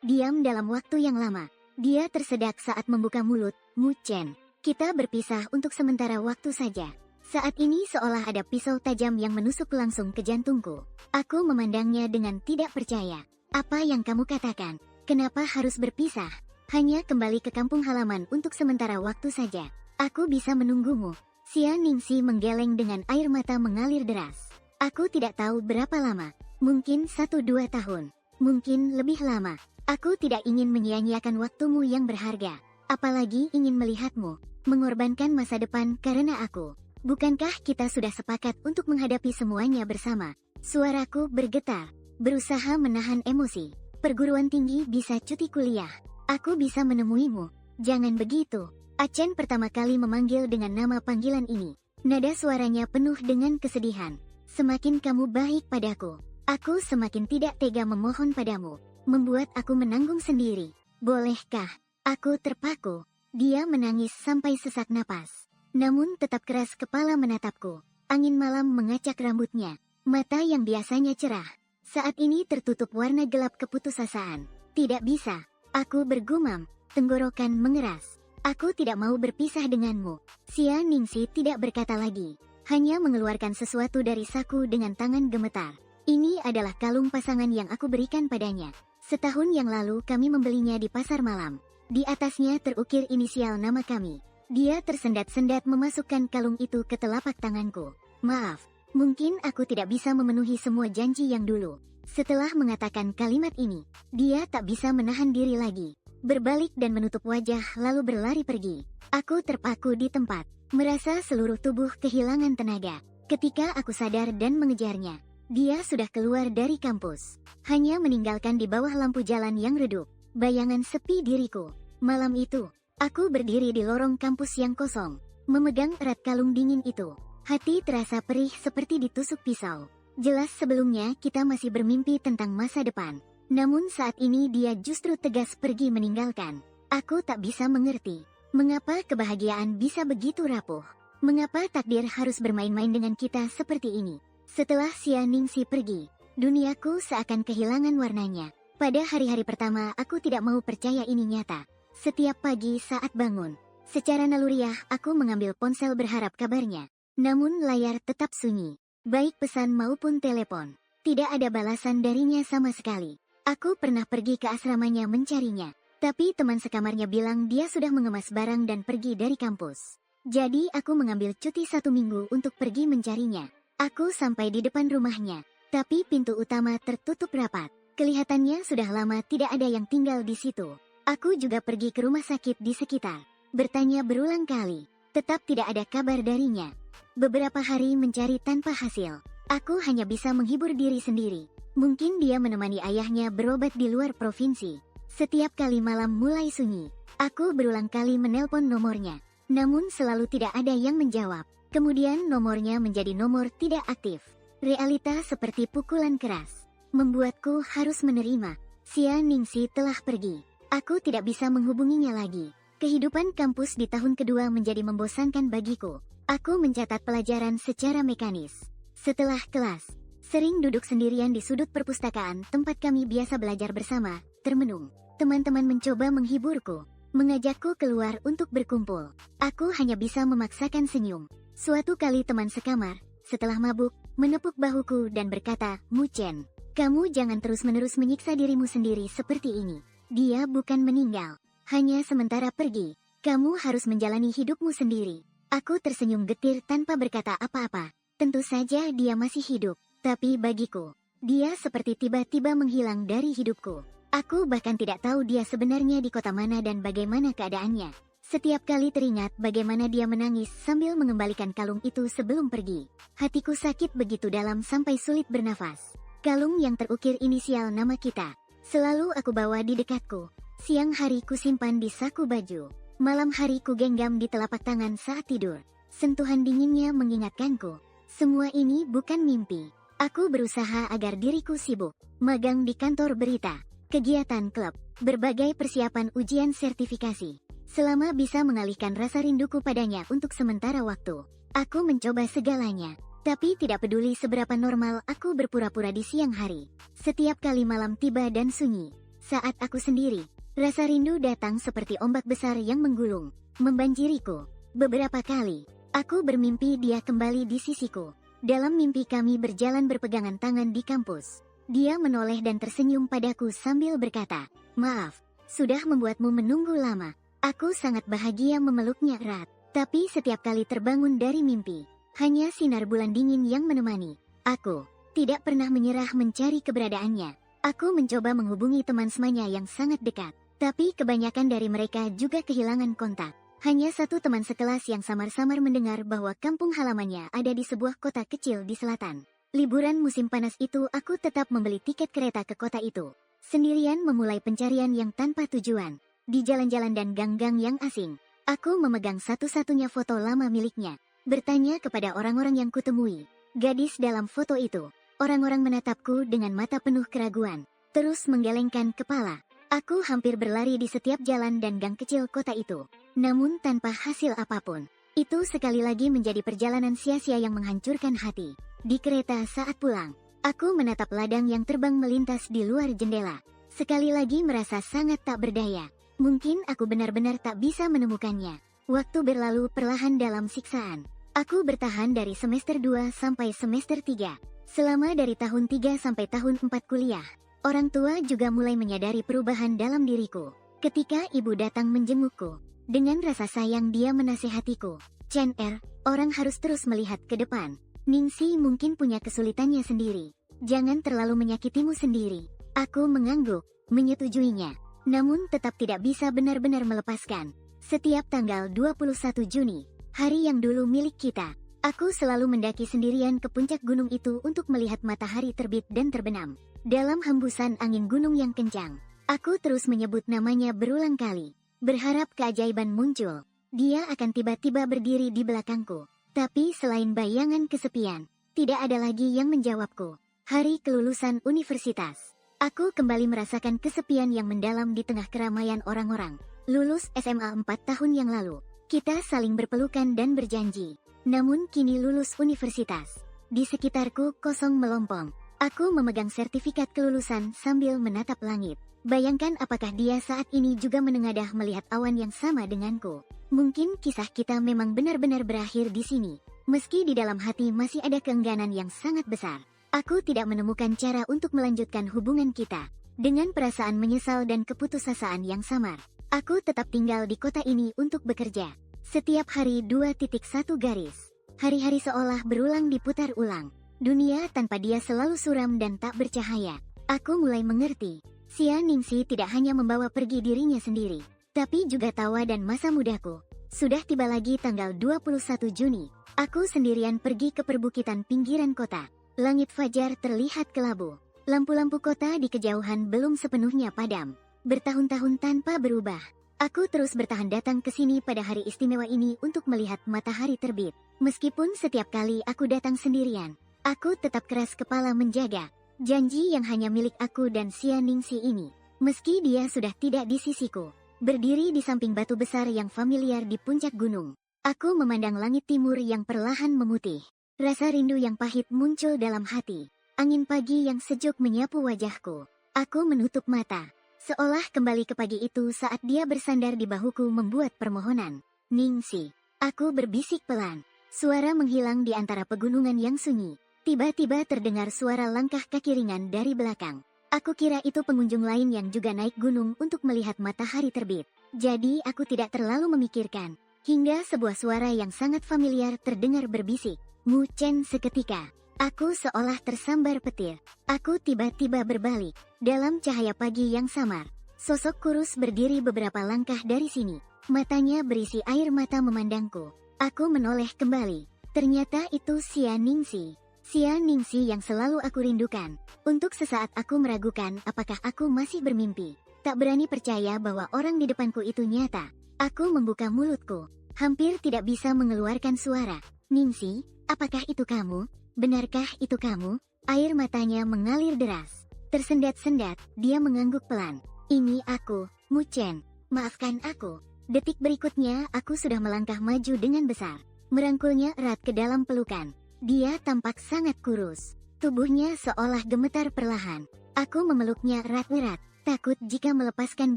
Diam dalam waktu yang lama. Dia tersedak saat membuka mulut. Mu Chen, kita berpisah untuk sementara waktu saja. Saat ini seolah ada pisau tajam yang menusuk langsung ke jantungku. Aku memandangnya dengan tidak percaya. Apa yang kamu katakan? Kenapa harus berpisah? Hanya kembali ke kampung halaman untuk sementara waktu saja. Aku bisa menunggumu. Xia Ningxi menggeleng dengan air mata mengalir deras. Aku tidak tahu berapa lama. Mungkin 1-2 tahun. Mungkin lebih lama. Aku tidak ingin menyia-nyiakan waktumu yang berharga. Apalagi ingin melihatmu mengorbankan masa depan karena aku. Bukankah kita sudah sepakat untuk menghadapi semuanya bersama? Suaraku bergetar. Berusaha menahan emosi. Perguruan tinggi bisa cuti kuliah. Aku bisa menemuimu. Jangan begitu. Achen pertama kali memanggil dengan nama panggilan ini. Nada suaranya penuh dengan kesedihan. Semakin kamu baik padaku, aku semakin tidak tega memohon padamu. Membuat aku menanggung sendiri. Bolehkah? Aku terpaku. Dia menangis sampai sesak napas. Namun tetap keras kepala menatapku. Angin malam mengacak rambutnya. Mata yang biasanya cerah. Saat ini tertutup warna gelap keputusasaan. Tidak bisa. Aku bergumam. Tenggorokan mengeras. Aku tidak mau berpisah denganmu. Xia Ningxi tidak berkata lagi. Hanya mengeluarkan sesuatu dari saku dengan tangan gemetar. Ini adalah kalung pasangan yang aku berikan padanya. Setahun yang lalu kami membelinya di pasar malam. Di atasnya terukir inisial nama kami. Dia tersendat-sendat memasukkan kalung itu ke telapak tanganku. Maaf, mungkin aku tidak bisa memenuhi semua janji yang dulu. Setelah mengatakan kalimat ini, dia tak bisa menahan diri lagi. Berbalik dan menutup wajah lalu berlari pergi. Aku terpaku di tempat. Merasa seluruh tubuh kehilangan tenaga. Ketika aku sadar dan mengejarnya, dia sudah keluar dari kampus. Hanya meninggalkan di bawah lampu jalan yang redup. Bayangan sepi diriku. Malam itu, aku berdiri di lorong kampus yang kosong. Memegang erat kalung dingin itu. Hati terasa perih seperti ditusuk pisau. Jelas sebelumnya kita masih bermimpi tentang masa depan. Namun saat ini dia justru tegas pergi meninggalkan. Aku tak bisa mengerti. Mengapa kebahagiaan bisa begitu rapuh? Mengapa takdir harus bermain-main dengan kita seperti ini? Setelah Xia Ningxi pergi, duniaku seakan kehilangan warnanya. Pada hari-hari pertama aku tidak mau percaya ini nyata. Setiap pagi saat bangun, secara naluriah aku mengambil ponsel berharap kabarnya. Namun layar tetap sunyi. Baik pesan maupun telepon. Tidak ada balasan darinya sama sekali. Aku pernah pergi ke asramanya mencarinya. Tapi teman sekamarnya bilang dia sudah mengemas barang dan pergi dari kampus. Jadi aku mengambil cuti 1 minggu untuk pergi mencarinya. Aku sampai di depan rumahnya. Tapi pintu utama tertutup rapat. Kelihatannya sudah lama tidak ada yang tinggal di situ. Aku juga pergi ke rumah sakit di sekitar. Bertanya berulang kali. Tetap tidak ada kabar darinya. Beberapa hari mencari tanpa hasil. Aku hanya bisa menghibur diri sendiri. Mungkin dia menemani ayahnya berobat di luar provinsi. Setiap kali malam mulai sunyi, aku berulang kali menelpon nomornya. Namun selalu tidak ada yang menjawab. Kemudian nomornya menjadi nomor tidak aktif. Realita seperti pukulan keras. Membuatku harus menerima. Xia Ningxi telah pergi. Aku tidak bisa menghubunginya lagi. Kehidupan kampus di tahun kedua menjadi membosankan bagiku. Aku mencatat pelajaran secara mekanis. Setelah kelas, sering duduk sendirian di sudut perpustakaan tempat kami biasa belajar bersama, termenung. Teman-teman mencoba menghiburku, mengajakku keluar untuk berkumpul. Aku hanya bisa memaksakan senyum. Suatu kali teman sekamar, setelah mabuk, menepuk bahuku dan berkata, "Muchen, kamu jangan terus-menerus menyiksa dirimu sendiri seperti ini. Dia bukan meninggal, hanya sementara pergi. Kamu harus menjalani hidupmu sendiri." Aku tersenyum getir tanpa berkata apa-apa. Tentu saja dia masih hidup, tapi bagiku, dia seperti tiba-tiba menghilang dari hidupku. Aku bahkan tidak tahu dia sebenarnya di kota mana dan bagaimana keadaannya. Setiap kali teringat bagaimana dia menangis sambil mengembalikan kalung itu sebelum pergi, hatiku sakit begitu dalam sampai sulit bernafas. Kalung yang terukir inisial nama kita, selalu aku bawa di dekatku. Siang hari ku simpan di saku baju, malam hari ku genggam di telapak tangan saat tidur. Sentuhan dinginnya mengingatkanku, semua ini bukan mimpi. Aku berusaha agar diriku sibuk, magang di kantor berita, kegiatan klub, berbagai persiapan ujian sertifikasi. Selama bisa mengalihkan rasa rinduku padanya untuk sementara waktu, aku mencoba segalanya. Tapi tidak peduli seberapa normal aku berpura-pura di siang hari. Setiap kali malam tiba dan sunyi, saat aku sendiri, rasa rindu datang seperti ombak besar yang menggulung, membanjiriku. Beberapa kali, aku bermimpi dia kembali di sisiku. Dalam mimpi kami berjalan berpegangan tangan di kampus. Dia menoleh dan tersenyum padaku sambil berkata, "Maaf, sudah membuatmu menunggu lama." Aku sangat bahagia memeluknya erat, tapi setiap kali terbangun dari mimpi, hanya sinar bulan dingin yang menemani. Aku tidak pernah menyerah mencari keberadaannya. Aku mencoba menghubungi teman semanya yang sangat dekat, tapi kebanyakan dari mereka juga kehilangan kontak. Hanya satu teman sekelas yang samar-samar mendengar bahwa kampung halamannya ada di sebuah kota kecil di selatan. Liburan musim panas itu aku tetap membeli tiket kereta ke kota itu. Sendirian memulai pencarian yang tanpa tujuan. Di jalan-jalan dan gang-gang yang asing, aku memegang satu-satunya foto lama miliknya. Bertanya kepada orang-orang yang kutemui. Gadis dalam foto itu. Orang-orang menatapku dengan mata penuh keraguan, terus menggelengkan kepala. Aku hampir berlari di setiap jalan dan gang kecil kota itu, namun tanpa hasil apapun. Itu sekali lagi menjadi perjalanan sia-sia yang menghancurkan hati. Di kereta saat pulang, aku menatap ladang yang terbang melintas di luar jendela. Sekali lagi merasa sangat tak berdaya. Mungkin aku benar-benar tak bisa menemukannya. Waktu berlalu perlahan dalam siksaan. Aku bertahan dari semester 2 sampai semester 3. Selama dari tahun 3 sampai tahun 4 kuliah. Orang tua juga mulai menyadari perubahan dalam diriku. Ketika ibu datang menjengukku, dengan rasa sayang dia menasehatiku. "Chen Er, orang harus terus melihat ke depan. Ningsi mungkin punya kesulitannya sendiri. Jangan terlalu menyakitimu sendiri." Aku mengangguk, menyetujuinya. Namun tetap tidak bisa benar-benar melepaskan. Setiap tanggal 21 Juni, hari yang dulu milik kita, aku selalu mendaki sendirian ke puncak gunung itu untuk melihat matahari terbit dan terbenam. Dalam hembusan angin gunung yang kencang, aku terus menyebut namanya berulang kali, berharap keajaiban muncul. Dia akan tiba-tiba berdiri di belakangku. Tapi selain bayangan kesepian, tidak ada lagi yang menjawabku. Hari kelulusan universitas. Aku kembali merasakan kesepian yang mendalam di tengah keramaian orang-orang. Lulus SMA 4 tahun yang lalu, kita saling berpelukan dan berjanji. Namun kini lulus universitas. Di sekitarku kosong melompong. Aku memegang sertifikat kelulusan sambil menatap langit. Bayangkan apakah dia saat ini juga menengadah melihat awan yang sama denganku. Mungkin kisah kita memang benar-benar berakhir di sini. Meski di dalam hati masih ada keengganan yang sangat besar. Aku tidak menemukan cara untuk melanjutkan hubungan kita. Dengan perasaan menyesal dan keputusasaan yang samar, aku tetap tinggal di kota ini untuk bekerja. Setiap hari 2.1 garis. Hari-hari seolah berulang diputar ulang. Dunia tanpa dia selalu suram dan tak bercahaya. Aku mulai mengerti. Xia Ningxi tidak hanya membawa pergi dirinya sendiri, tapi juga tawa dan masa mudaku. Sudah tiba lagi tanggal 21 Juni. Aku sendirian pergi ke perbukitan pinggiran kota. Langit fajar terlihat kelabu. Lampu-lampu kota di kejauhan belum sepenuhnya padam. Bertahun-tahun tanpa berubah. Aku terus bertahan datang ke sini pada hari istimewa ini untuk melihat matahari terbit. Meskipun setiap kali aku datang sendirian, aku tetap keras kepala menjaga janji yang hanya milik aku dan Xia Ningxi ini. Meski dia sudah tidak di sisiku, berdiri di samping batu besar yang familiar di puncak gunung, aku memandang langit timur yang perlahan memutih. Rasa rindu yang pahit muncul dalam hati. Angin pagi yang sejuk menyapu wajahku. Aku menutup mata. Seolah kembali ke pagi itu saat dia bersandar di bahuku membuat permohonan. Ningsi. Aku berbisik pelan. Suara menghilang di antara pegunungan yang sunyi. Tiba-tiba terdengar suara langkah kaki ringan dari belakang. Aku kira itu pengunjung lain yang juga naik gunung untuk melihat matahari terbit. Jadi aku tidak terlalu memikirkan. Hingga sebuah suara yang sangat familiar terdengar berbisik. Mu Chen seketika. Aku seolah tersambar petir. Aku tiba-tiba berbalik. Dalam cahaya pagi yang samar, sosok kurus berdiri beberapa langkah dari sini. Matanya berisi air mata memandangku. Aku menoleh kembali. Ternyata itu Xia Ningxi. Xia Ningxi yang selalu aku rindukan. Untuk sesaat aku meragukan apakah aku masih bermimpi. Tak berani percaya bahwa orang di depanku itu nyata. Aku membuka mulutku. Hampir tidak bisa mengeluarkan suara. Ningxi, apakah itu kamu? Benarkah itu kamu? Air matanya mengalir deras. Tersendat-sendat, dia mengangguk pelan. Ini aku, Mu Chen. Maafkan aku. Detik berikutnya, aku sudah melangkah maju dengan besar. Merangkulnya erat ke dalam pelukan. Dia tampak sangat kurus. Tubuhnya seolah gemetar perlahan. Aku memeluknya erat-erat, takut jika melepaskan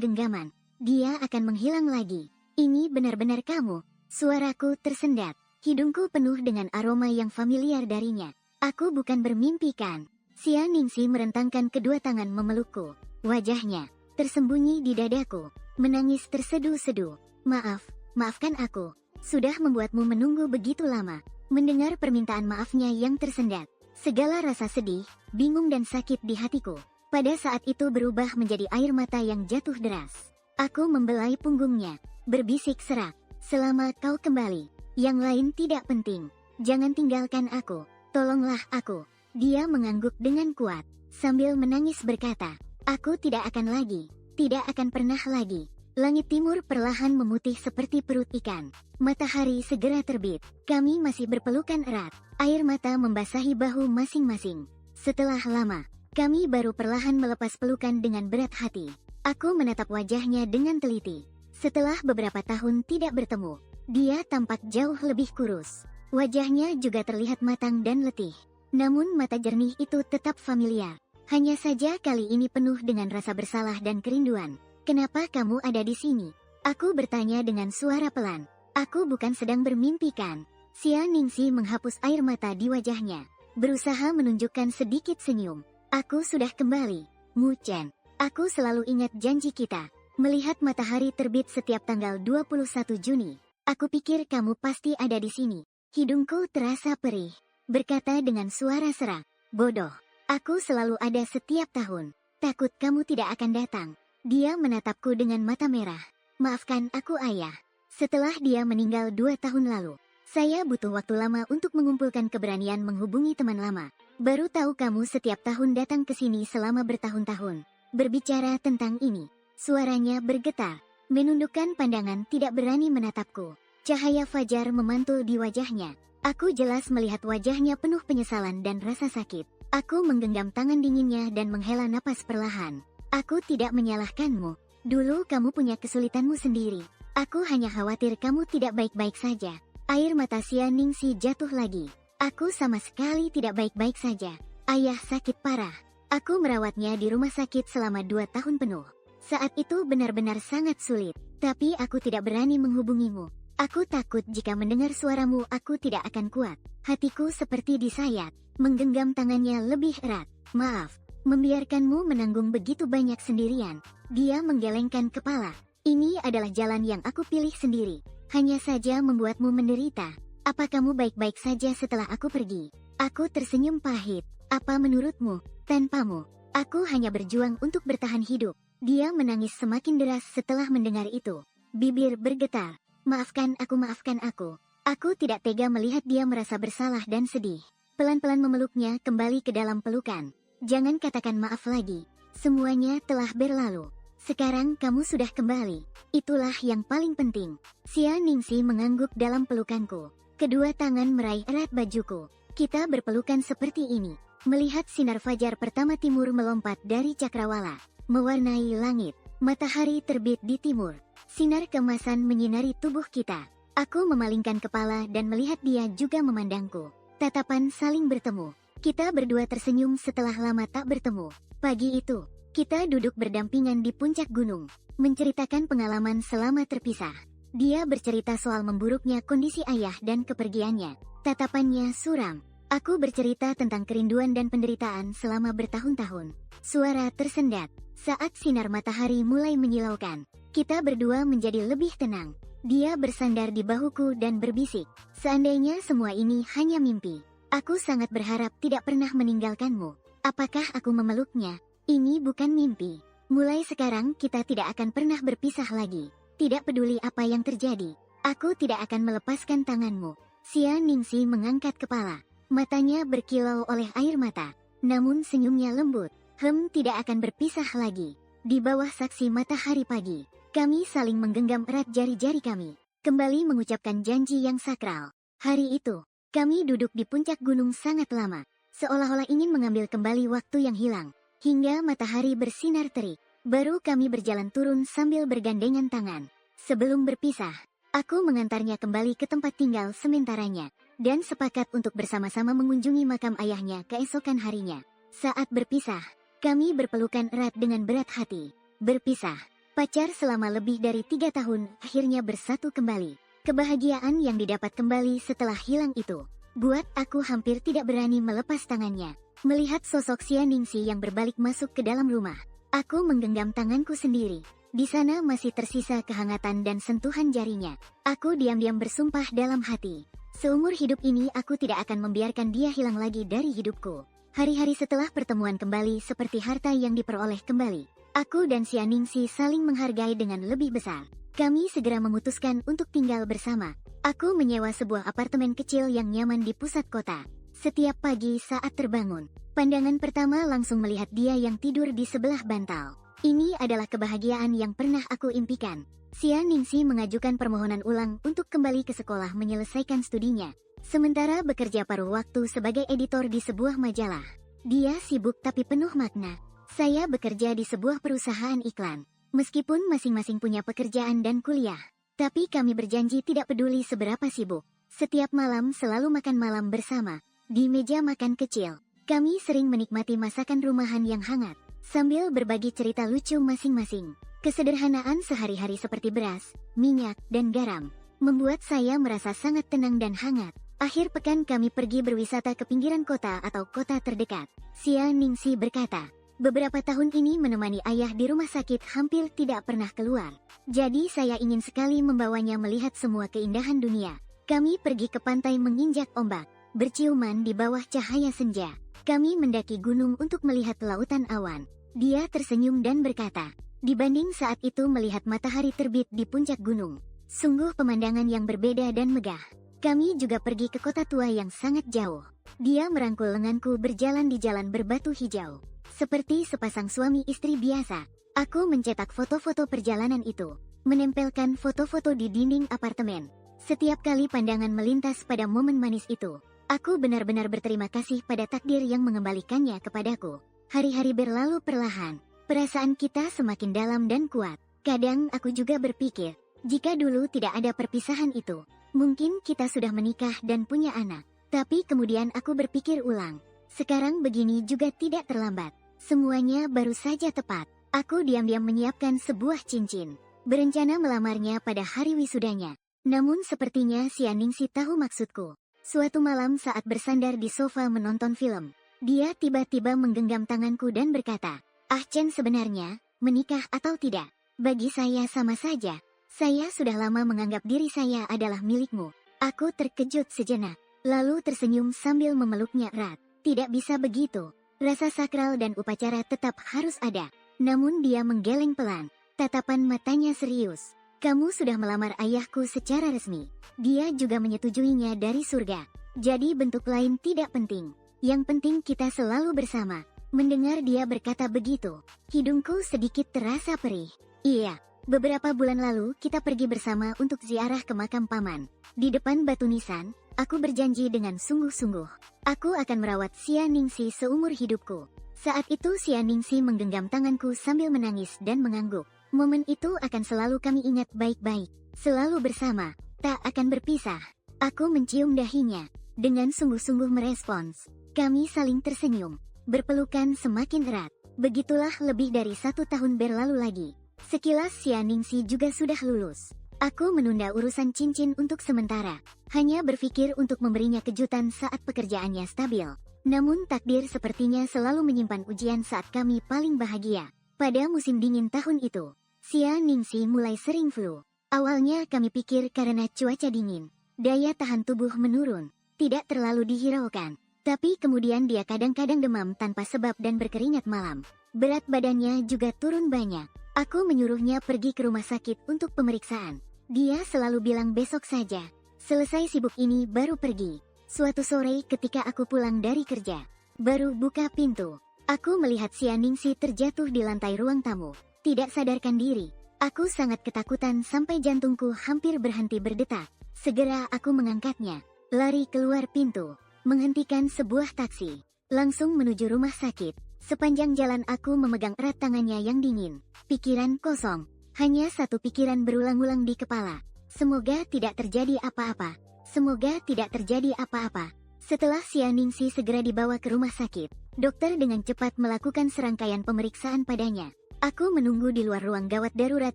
genggaman, dia akan menghilang lagi. Ini benar-benar kamu. Suaraku tersendat. Hidungku penuh dengan aroma yang familiar darinya. Aku bukan bermimpi kan? Xia Ningxi merentangkan kedua tangan memelukku. Wajahnya tersembunyi di dadaku. Menangis terseduh-seduh. Maafkan aku. Sudah membuatmu menunggu begitu lama. Mendengar permintaan maafnya yang tersendat, segala rasa sedih, bingung dan sakit di hatiku pada saat itu berubah menjadi air mata yang jatuh deras. Aku membelai punggungnya, berbisik serak. Selama kau kembali, yang lain tidak penting. Jangan tinggalkan aku. Tolonglah aku. Dia mengangguk dengan kuat, sambil menangis berkata, aku tidak akan lagi. Tidak akan pernah lagi. Langit timur perlahan memutih seperti perut ikan. Matahari segera terbit. Kami masih berpelukan erat. Air mata membasahi bahu masing-masing. Setelah lama, kami baru perlahan melepas pelukan dengan berat hati. Aku menatap wajahnya dengan teliti. Setelah beberapa tahun tidak bertemu, dia tampak jauh lebih kurus. Wajahnya juga terlihat matang dan letih. Namun mata jernih itu tetap familiar. Hanya saja kali ini penuh dengan rasa bersalah dan kerinduan. Kenapa kamu ada di sini? Aku bertanya dengan suara pelan. Aku bukan sedang bermimpi kan? Xia Ningxi menghapus air mata di wajahnya, berusaha menunjukkan sedikit senyum. Aku sudah kembali, Mu Chen. Aku selalu ingat janji kita. Melihat matahari terbit setiap tanggal 21 Juni. Aku pikir kamu pasti ada di sini. Hidungku terasa perih. Berkata dengan suara serak. Bodoh. Aku selalu ada setiap tahun. Takut kamu tidak akan datang. Dia menatapku dengan mata merah. Maafkan aku ayah. Setelah dia meninggal 2 tahun lalu, saya butuh waktu lama untuk mengumpulkan keberanian menghubungi teman lama. Baru tahu kamu setiap tahun datang ke sini selama bertahun-tahun. Berbicara tentang ini. Suaranya bergetar. Menundukkan pandangan tidak berani menatapku. Cahaya fajar memantul di wajahnya. Aku jelas melihat wajahnya penuh penyesalan dan rasa sakit. Aku menggenggam tangan dinginnya dan menghela napas perlahan. Aku tidak menyalahkanmu. Dulu kamu punya kesulitanmu sendiri. Aku hanya khawatir kamu tidak baik-baik saja. Air mata Xia Ningxi jatuh lagi. Aku sama sekali tidak baik-baik saja. Ayah sakit parah. Aku merawatnya di rumah sakit selama 2 tahun penuh. Saat itu benar-benar sangat sulit. Tapi aku tidak berani menghubungimu. Aku takut jika mendengar suaramu aku tidak akan kuat. Hatiku seperti disayat. Menggenggam tangannya lebih erat. Maaf. Membiarkanmu menanggung begitu banyak sendirian. Dia menggelengkan kepala. Ini adalah jalan yang aku pilih sendiri. Hanya saja membuatmu menderita. Apa kamu baik-baik saja setelah aku pergi? Aku tersenyum pahit. Apa menurutmu? Tanpamu, aku hanya berjuang untuk bertahan hidup. Dia menangis semakin deras setelah mendengar itu. Bibir bergetar. Maafkan aku. Aku tidak tega melihat dia merasa bersalah dan sedih. Pelan-pelan memeluknya kembali ke dalam pelukan. Jangan katakan maaf lagi. Semuanya telah berlalu. Sekarang kamu sudah kembali. Itulah yang paling penting. Xia Ningxi mengangguk dalam pelukanku. Kedua tangan meraih erat bajuku. Kita berpelukan seperti ini. Melihat sinar fajar pertama timur melompat dari cakrawala, mewarnai langit. Matahari terbit di timur. Sinar keemasan menyinari tubuh kita. Aku memalingkan kepala dan melihat dia juga memandangku. Tatapan saling bertemu. Kita berdua tersenyum setelah lama tak bertemu. Pagi itu, kita duduk berdampingan di puncak gunung, menceritakan pengalaman selama terpisah. Dia bercerita soal memburuknya kondisi ayah dan kepergiannya. Tatapannya suram. Aku bercerita tentang kerinduan dan penderitaan selama bertahun-tahun. Suara tersendat. Saat sinar matahari mulai menyilaukan, kita berdua menjadi lebih tenang. Dia bersandar di bahuku dan berbisik, seandainya semua ini hanya mimpi. Aku sangat berharap tidak pernah meninggalkanmu. Apakah aku memeluknya? Ini bukan mimpi. Mulai sekarang kita tidak akan pernah berpisah lagi. Tidak peduli apa yang terjadi, aku tidak akan melepaskan tanganmu. Xia Ningxi mengangkat kepala. Matanya berkilau oleh air mata, namun senyumnya lembut. Tidak akan berpisah lagi. Di bawah saksi matahari pagi, kami saling menggenggam erat jari-jari kami, kembali mengucapkan janji yang sakral. Hari itu, kami duduk di puncak gunung sangat lama, seolah-olah ingin mengambil kembali waktu yang hilang. Hingga matahari bersinar terik, baru kami berjalan turun sambil bergandengan tangan. Sebelum berpisah, aku mengantarnya kembali ke tempat tinggal sementaranya, dan sepakat untuk bersama-sama mengunjungi makam ayahnya keesokan harinya. Saat berpisah, kami berpelukan erat dengan berat hati. Berpisah, pacar selama lebih dari 3 tahun akhirnya bersatu kembali. Kebahagiaan yang didapat kembali setelah hilang itu buat aku hampir tidak berani melepas tangannya. Melihat sosok Xia Ningxi yang berbalik masuk ke dalam rumah, aku menggenggam tanganku sendiri. Di sana masih tersisa kehangatan dan sentuhan jarinya. Aku diam-diam bersumpah dalam hati, seumur hidup ini aku tidak akan membiarkan dia hilang lagi dari hidupku. Hari-hari setelah pertemuan kembali seperti harta yang diperoleh kembali. Aku dan Xia Ningxi saling menghargai dengan lebih besar. Kami segera memutuskan untuk tinggal bersama. Aku menyewa sebuah apartemen kecil yang nyaman di pusat kota. Setiap pagi saat terbangun, pandangan pertama langsung melihat dia yang tidur di sebelah bantal. Ini adalah kebahagiaan yang pernah aku impikan. Xia Ningxi mengajukan permohonan ulang untuk kembali ke sekolah menyelesaikan studinya, sementara bekerja paruh waktu sebagai editor di sebuah majalah. Dia sibuk tapi penuh makna. Saya bekerja di sebuah perusahaan iklan. Meskipun masing-masing punya pekerjaan dan kuliah, tapi kami berjanji tidak peduli seberapa sibuk. Setiap malam selalu makan malam bersama. Di meja makan kecil, kami sering menikmati masakan rumahan yang hangat, sambil berbagi cerita lucu masing-masing. Kesederhanaan sehari-hari seperti beras, minyak, dan garam membuat saya merasa sangat tenang dan hangat. Akhir pekan kami pergi berwisata ke pinggiran kota atau kota terdekat. Xia Ningxi berkata, beberapa tahun ini menemani ayah di rumah sakit hampir tidak pernah keluar. Jadi saya ingin sekali membawanya melihat semua keindahan dunia. Kami pergi ke pantai menginjak ombak, berciuman di bawah cahaya senja. Kami mendaki gunung untuk melihat lautan awan. Dia tersenyum dan berkata, dibanding saat itu melihat matahari terbit di puncak gunung, sungguh pemandangan yang berbeda dan megah. Kami juga pergi ke kota tua yang sangat jauh. Dia merangkul lenganku berjalan di jalan berbatu hijau. Seperti sepasang suami istri biasa, aku mencetak foto-foto perjalanan itu, menempelkan foto-foto di dinding apartemen. Setiap kali pandangan melintas pada momen manis itu, aku benar-benar berterima kasih pada takdir yang mengembalikannya kepadaku. Hari-hari berlalu perlahan, perasaan kita semakin dalam dan kuat. Kadang aku juga berpikir, jika dulu tidak ada perpisahan itu, mungkin kita sudah menikah dan punya anak. Tapi kemudian aku berpikir ulang, sekarang begini juga tidak terlambat. Semuanya baru saja tepat. Aku diam-diam menyiapkan sebuah cincin, berencana melamarnya pada hari wisudanya. Namun sepertinya Xia Ningxi tahu maksudku. Suatu malam saat bersandar di sofa menonton film, dia tiba-tiba menggenggam tanganku dan berkata, "Ah Chen, sebenarnya, menikah atau tidak, bagi saya sama saja. Saya sudah lama menganggap diri saya adalah milikmu." Aku terkejut sejenak, lalu tersenyum sambil memeluknya erat. Tidak bisa begitu. Rasa sakral dan upacara tetap harus ada. Namun dia menggeleng pelan. Tatapan matanya serius. "Kamu sudah melamar ayahku secara resmi." Dia juga menyetujuinya dari surga. Jadi bentuk lain tidak penting. Yang penting kita selalu bersama. Mendengar dia berkata begitu, hidungku sedikit terasa perih. Iya. Beberapa bulan lalu kita pergi bersama untuk ziarah ke makam paman. Di depan batu nisan, aku berjanji dengan sungguh-sungguh, aku akan merawat Xia Ningxi seumur hidupku. Saat itu Xia Ningxi menggenggam tanganku sambil menangis dan mengangguk. Momen itu akan selalu kami ingat baik-baik. Selalu bersama, tak akan berpisah. Aku mencium dahinya. dengan sungguh-sungguh merespons. Kami saling tersenyum, berpelukan semakin erat. Begitulah lebih dari 1 tahun berlalu lagi. Sekilas Xia Ningxi juga sudah lulus. Aku menunda urusan cincin untuk sementara, hanya berpikir untuk memberinya kejutan saat pekerjaannya stabil. Namun takdir sepertinya selalu menyimpan ujian saat kami paling bahagia. Pada musim dingin tahun itu, Xia Ningxi mulai sering flu. Awalnya kami pikir karena cuaca dingin, daya tahan tubuh menurun, tidak terlalu dihiraukan. Tapi kemudian dia kadang-kadang demam tanpa sebab dan berkeringat malam. Berat badannya juga turun banyak. Aku menyuruhnya pergi ke rumah sakit untuk pemeriksaan. Dia selalu bilang besok saja. Selesai sibuk ini baru pergi. Suatu sore ketika aku pulang dari kerja, baru buka pintu, aku melihat Xia Ningxi terjatuh di lantai ruang tamu, tidak sadarkan diri. Aku sangat ketakutan sampai jantungku hampir berhenti berdetak. Segera aku mengangkatnya, lari keluar pintu, menghentikan sebuah taksi, langsung menuju rumah sakit. Sepanjang jalan aku memegang erat tangannya yang dingin. Pikiran kosong, hanya satu pikiran berulang-ulang di kepala. Semoga tidak terjadi apa-apa. Semoga tidak terjadi apa-apa. Setelah Xia Ningxi segera dibawa ke rumah sakit, dokter dengan cepat melakukan serangkaian pemeriksaan padanya. Aku menunggu di luar ruang gawat darurat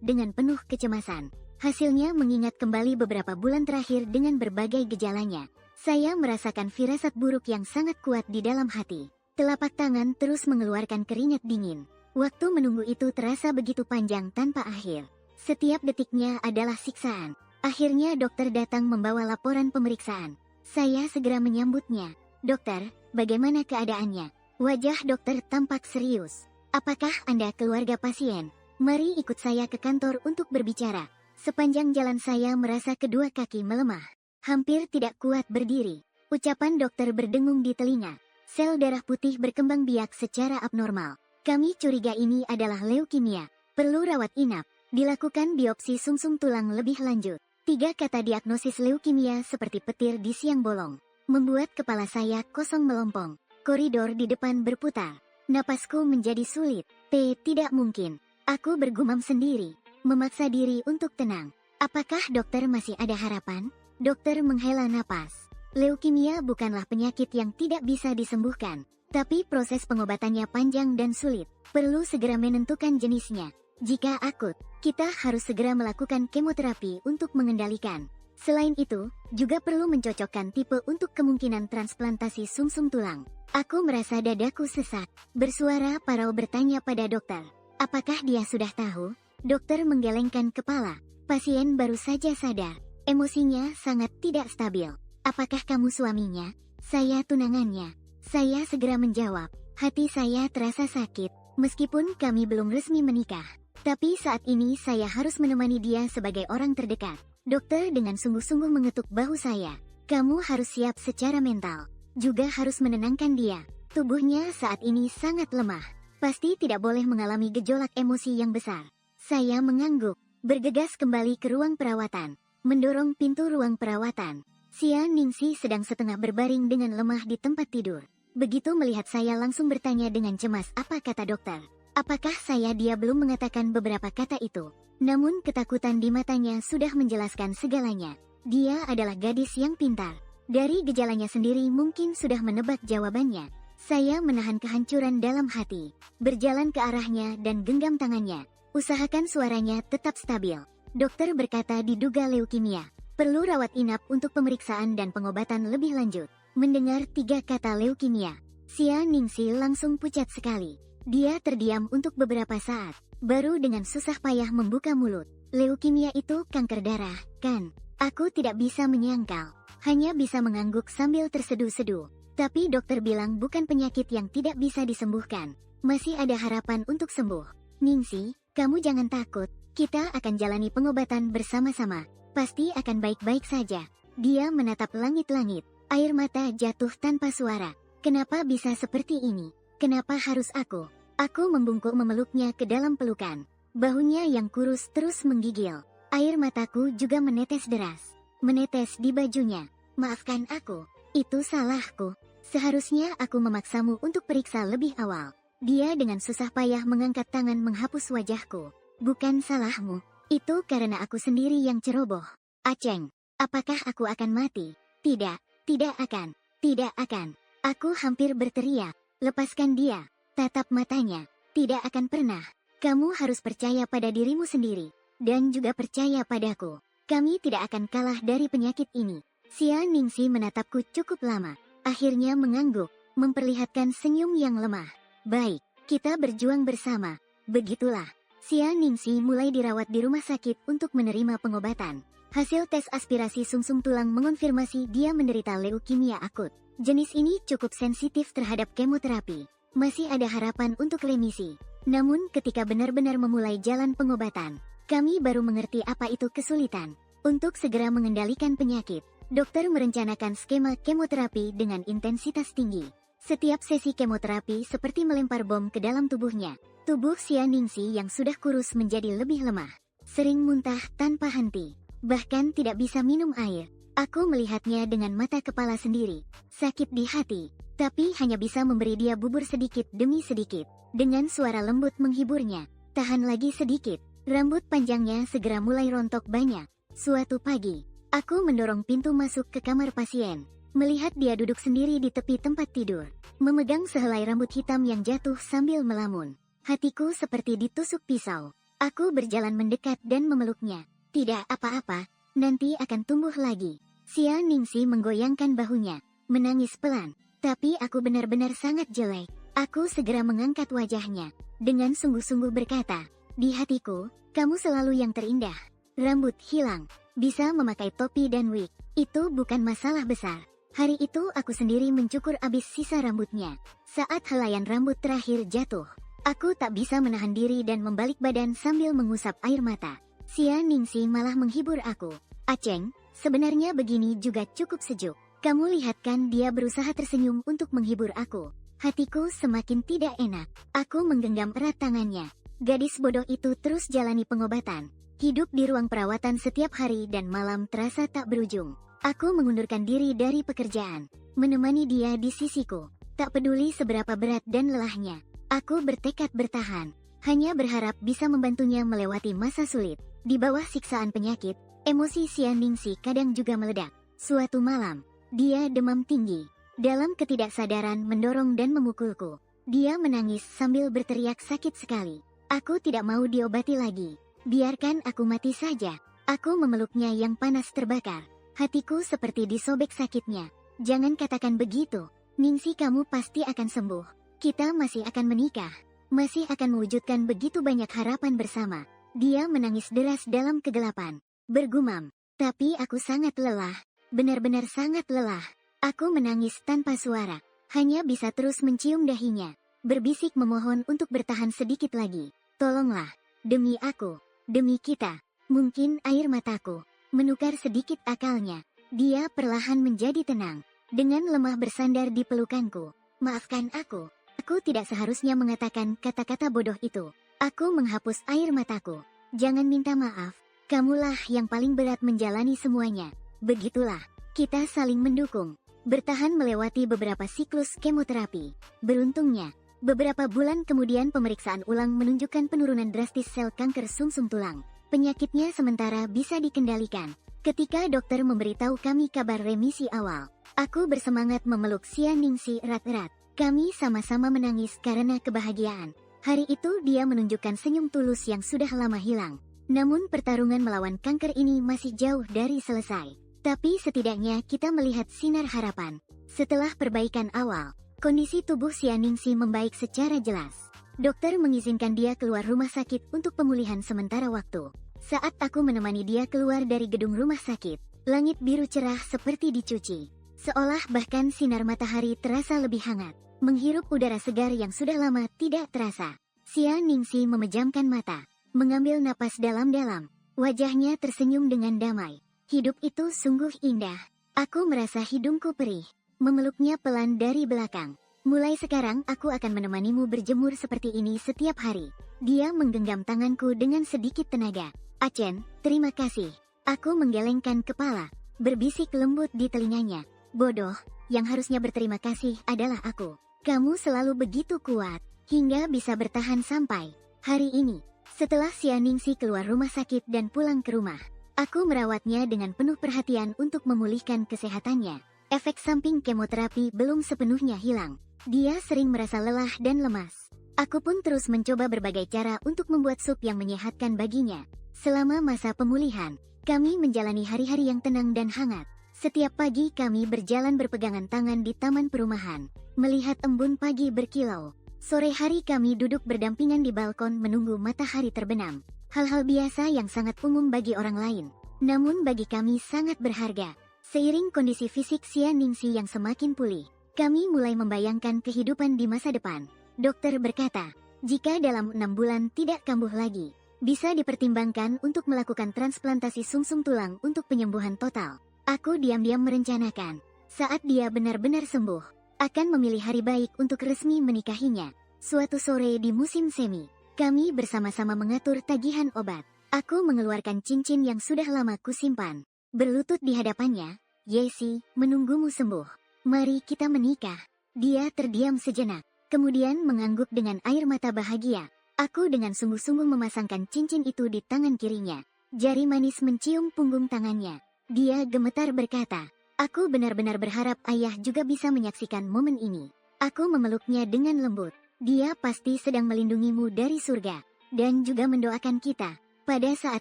dengan penuh kecemasan. Hasilnya mengingat kembali beberapa bulan terakhir dengan berbagai gejalanya. Saya merasakan firasat buruk yang sangat kuat di dalam hati. Telapak tangan terus mengeluarkan keringat dingin. Waktu menunggu itu terasa begitu panjang tanpa akhir. Setiap detiknya adalah siksaan. Akhirnya dokter datang membawa laporan pemeriksaan. Saya segera menyambutnya. Dokter, bagaimana keadaannya? Wajah dokter tampak serius. Apakah Anda keluarga pasien? Mari ikut saya ke kantor untuk berbicara. Sepanjang jalan saya merasa kedua kaki melemah. Hampir tidak kuat berdiri. Ucapan dokter berdengung di telinga. Sel darah putih berkembang biak secara abnormal. Kami curiga ini adalah leukemia. Perlu rawat inap. Dilakukan biopsi sumsum tulang lebih lanjut. 3 kata diagnosis leukemia seperti petir di siang bolong. Membuat kepala saya kosong melompong. Koridor di depan berputar. Napasku menjadi sulit. Tidak mungkin. Aku bergumam sendiri. Memaksa diri untuk tenang. Apakah dokter masih ada harapan? Dokter menghela napas. Leukemia bukanlah penyakit yang tidak bisa disembuhkan, tapi proses pengobatannya panjang dan sulit. Perlu segera menentukan jenisnya. Jika akut, kita harus segera melakukan kemoterapi untuk mengendalikan. Selain itu, juga perlu mencocokkan tipe untuk kemungkinan transplantasi sumsum tulang. Aku merasa dadaku sesak. Bersuara parau bertanya pada dokter. Apakah dia sudah tahu? Dokter menggelengkan kepala. Pasien baru saja sadar. Emosinya sangat tidak stabil. Apakah kamu suaminya? Saya tunangannya. Saya segera menjawab. Hati saya terasa sakit, meskipun kami belum resmi menikah. Tapi saat ini saya harus menemani dia sebagai orang terdekat. Dokter dengan sungguh-sungguh mengetuk bahu saya. Kamu harus siap secara mental. Juga harus menenangkan dia. Tubuhnya saat ini sangat lemah. Pasti tidak boleh mengalami gejolak emosi yang besar. Saya mengangguk, bergegas kembali ke ruang perawatan. Mendorong pintu ruang perawatan. Xia Ningxi sedang setengah berbaring dengan lemah di tempat tidur. Begitu melihat saya langsung bertanya dengan cemas, apa kata dokter? Apakah dia belum mengatakan beberapa kata itu? Namun ketakutan di matanya sudah menjelaskan segalanya. Dia adalah gadis yang pintar. Dari gejalanya sendiri mungkin sudah menebak jawabannya. Saya menahan kehancuran dalam hati. Berjalan ke arahnya dan genggam tangannya. Usahakan suaranya tetap stabil. Dokter berkata diduga leukemia. Perlu rawat inap untuk pemeriksaan dan pengobatan lebih lanjut. Mendengar 3 kata leukemia, Xia Ningxi langsung pucat sekali. Dia terdiam untuk beberapa saat, baru dengan susah payah membuka mulut. Leukemia itu kanker darah, kan? Aku tidak bisa menyangkal. Hanya bisa mengangguk sambil terseduh-seduh. Tapi dokter bilang bukan penyakit yang tidak bisa disembuhkan. Masih ada harapan untuk sembuh. Ningxi, kamu jangan takut. Kita akan jalani pengobatan bersama-sama. Pasti akan baik-baik saja. Dia menatap langit-langit. Air mata jatuh tanpa suara. Kenapa bisa seperti ini? Kenapa harus aku? Aku membungkuk memeluknya ke dalam pelukan. Bahunya yang kurus terus menggigil. Air mataku juga menetes deras. Menetes di bajunya. Maafkan aku. Itu salahku. Seharusnya aku memaksamu untuk periksa lebih awal. Dia dengan susah payah mengangkat tangan menghapus wajahku. Bukan salahmu. Itu karena aku sendiri yang ceroboh. Aceng, apakah aku akan mati? Tidak. Tidak akan. Tidak akan. Aku hampir berteriak. Lepaskan dia. Tatap matanya. Tidak akan pernah. Kamu harus percaya pada dirimu sendiri. Dan juga percaya padaku. Kami tidak akan kalah dari penyakit ini. Xia Ningxi menatapku cukup lama. Akhirnya mengangguk. Memperlihatkan senyum yang lemah. Baik. Kita berjuang bersama. Begitulah. Xia Ningxi mulai dirawat di rumah sakit untuk menerima pengobatan. Hasil tes aspirasi sumsum tulang mengonfirmasi dia menderita leukemia akut. Jenis ini cukup sensitif terhadap kemoterapi. Masih ada harapan untuk remisi. Namun ketika benar-benar memulai jalan pengobatan, kami baru mengerti apa itu kesulitan. Untuk segera mengendalikan penyakit, dokter merencanakan skema kemoterapi dengan intensitas tinggi. Setiap sesi kemoterapi seperti melempar bom ke dalam tubuhnya. Tubuh Xia Ningxi yang sudah kurus menjadi lebih lemah. Sering muntah tanpa henti. Bahkan tidak bisa minum air. Aku melihatnya dengan mata kepala sendiri. Sakit di hati. Tapi hanya bisa memberi dia bubur sedikit demi sedikit. Dengan suara lembut menghiburnya. Tahan lagi sedikit. Rambut panjangnya segera mulai rontok banyak. Suatu pagi, aku mendorong pintu masuk ke kamar pasien. Melihat dia duduk sendiri di tepi tempat tidur. Memegang sehelai rambut hitam yang jatuh sambil melamun. Hatiku seperti ditusuk pisau. Aku berjalan mendekat dan memeluknya. Tidak apa-apa, nanti akan tumbuh lagi. Xia Ningxi menggoyangkan bahunya, menangis pelan. Tapi aku benar-benar sangat jelek. Aku segera mengangkat wajahnya, dengan sungguh-sungguh berkata, di hatiku, kamu selalu yang terindah. Rambut hilang, bisa memakai topi dan wig, itu bukan masalah besar. Hari itu aku sendiri mencukur abis sisa rambutnya. Saat helaian rambut terakhir jatuh, aku tak bisa menahan diri dan membalik badan sambil mengusap air mata. Xia Ningxi malah menghibur aku. Aceng, sebenarnya begini juga cukup sejuk. Kamu lihat kan dia berusaha tersenyum untuk menghibur aku. Hatiku semakin tidak enak. Aku menggenggam erat tangannya. Gadis bodoh itu terus jalani pengobatan. Hidup di ruang perawatan setiap hari dan malam terasa tak berujung. Aku mengundurkan diri dari pekerjaan. Menemani dia di sisiku. Tak peduli seberapa berat dan lelahnya. Aku bertekad bertahan. Hanya berharap bisa membantunya melewati masa sulit. Di bawah siksaan penyakit, emosi Xia Ningxi kadang juga meledak. Suatu malam, dia demam tinggi. Dalam ketidaksadaran mendorong dan memukulku. Dia menangis sambil berteriak sakit sekali. Aku tidak mau diobati lagi. Biarkan aku mati saja. Aku memeluknya yang panas terbakar. Hatiku seperti disobek sakitnya. Jangan katakan begitu. Ningxi, kamu pasti akan sembuh. Kita masih akan menikah. Masih akan mewujudkan begitu banyak harapan bersama. Dia menangis deras dalam kegelapan. Bergumam. Tapi aku sangat lelah. Benar-benar sangat lelah. Aku menangis tanpa suara. Hanya bisa terus mencium dahinya. Berbisik memohon untuk bertahan sedikit lagi. Tolonglah. Demi aku. Demi kita. Mungkin air mataku menukar sedikit akalnya. Dia perlahan menjadi tenang. Dengan lemah bersandar di pelukanku. Maafkan aku. Aku tidak seharusnya mengatakan kata-kata bodoh itu. Aku menghapus air mataku. Jangan minta maaf. Kamulah yang paling berat menjalani semuanya. Begitulah. Kita saling mendukung. Bertahan melewati beberapa siklus kemoterapi. Beruntungnya, beberapa bulan kemudian pemeriksaan ulang menunjukkan penurunan drastis sel kanker sumsum tulang. Penyakitnya sementara bisa dikendalikan. Ketika dokter memberitahu kami kabar remisi awal, aku bersemangat memeluk Xia Ningxi erat-erat. Kami sama-sama menangis karena kebahagiaan. Hari itu dia menunjukkan senyum tulus yang sudah lama hilang. Namun pertarungan melawan kanker ini masih jauh dari selesai. Tapi setidaknya kita melihat sinar harapan. Setelah perbaikan awal, kondisi tubuh Xia Ningxi membaik secara jelas. Dokter mengizinkan dia keluar rumah sakit untuk pemulihan sementara waktu. Saat aku menemani dia keluar dari gedung rumah sakit, langit biru cerah seperti dicuci. Seolah bahkan sinar matahari terasa lebih hangat. Menghirup udara segar yang sudah lama tidak terasa. Xia Ningxi memejamkan mata, mengambil napas dalam-dalam. Wajahnya tersenyum dengan damai. Hidup itu sungguh indah. Aku merasa hidungku perih. Memeluknya pelan dari belakang. Mulai sekarang aku akan menemanimu berjemur seperti ini setiap hari. Dia menggenggam tanganku dengan sedikit tenaga. Acen, terima kasih. Aku menggelengkan kepala, berbisik lembut di telinganya. Bodoh, yang harusnya berterima kasih adalah aku. Kamu selalu begitu kuat, hingga bisa bertahan sampai hari ini. Setelah Xia Ningxi keluar rumah sakit dan pulang ke rumah, aku merawatnya dengan penuh perhatian untuk memulihkan kesehatannya. Efek samping kemoterapi belum sepenuhnya hilang. Dia sering merasa lelah dan lemas. Aku pun terus mencoba berbagai cara untuk membuat sup yang menyehatkan baginya. Selama masa pemulihan, kami menjalani hari-hari yang tenang dan hangat. Setiap pagi kami berjalan berpegangan tangan di taman perumahan, melihat embun pagi berkilau. Sore hari kami duduk berdampingan di balkon menunggu matahari terbenam. Hal-hal biasa yang sangat umum bagi orang lain, namun bagi kami sangat berharga. Seiring kondisi fisik Xia Ningxi yang semakin pulih, kami mulai membayangkan kehidupan di masa depan. Dokter berkata, jika dalam 6 bulan tidak kambuh lagi, bisa dipertimbangkan untuk melakukan transplantasi sumsum tulang untuk penyembuhan total. Aku diam-diam merencanakan, saat dia benar-benar sembuh, akan memilih hari baik untuk resmi menikahinya. Suatu sore di musim semi, kami bersama-sama mengatur tagihan obat. Aku mengeluarkan cincin yang sudah lama kusimpan. Berlutut di hadapannya, Yesi, menunggumu sembuh. Mari kita menikah. Dia terdiam sejenak, kemudian mengangguk dengan air mata bahagia. Aku dengan sungguh-sungguh memasangkan cincin itu di tangan kirinya. Jari manis mencium punggung tangannya. Dia gemetar berkata, aku benar-benar berharap ayah juga bisa menyaksikan momen ini. Aku memeluknya dengan lembut. Dia pasti sedang melindungimu dari surga, dan juga mendoakan kita. Pada saat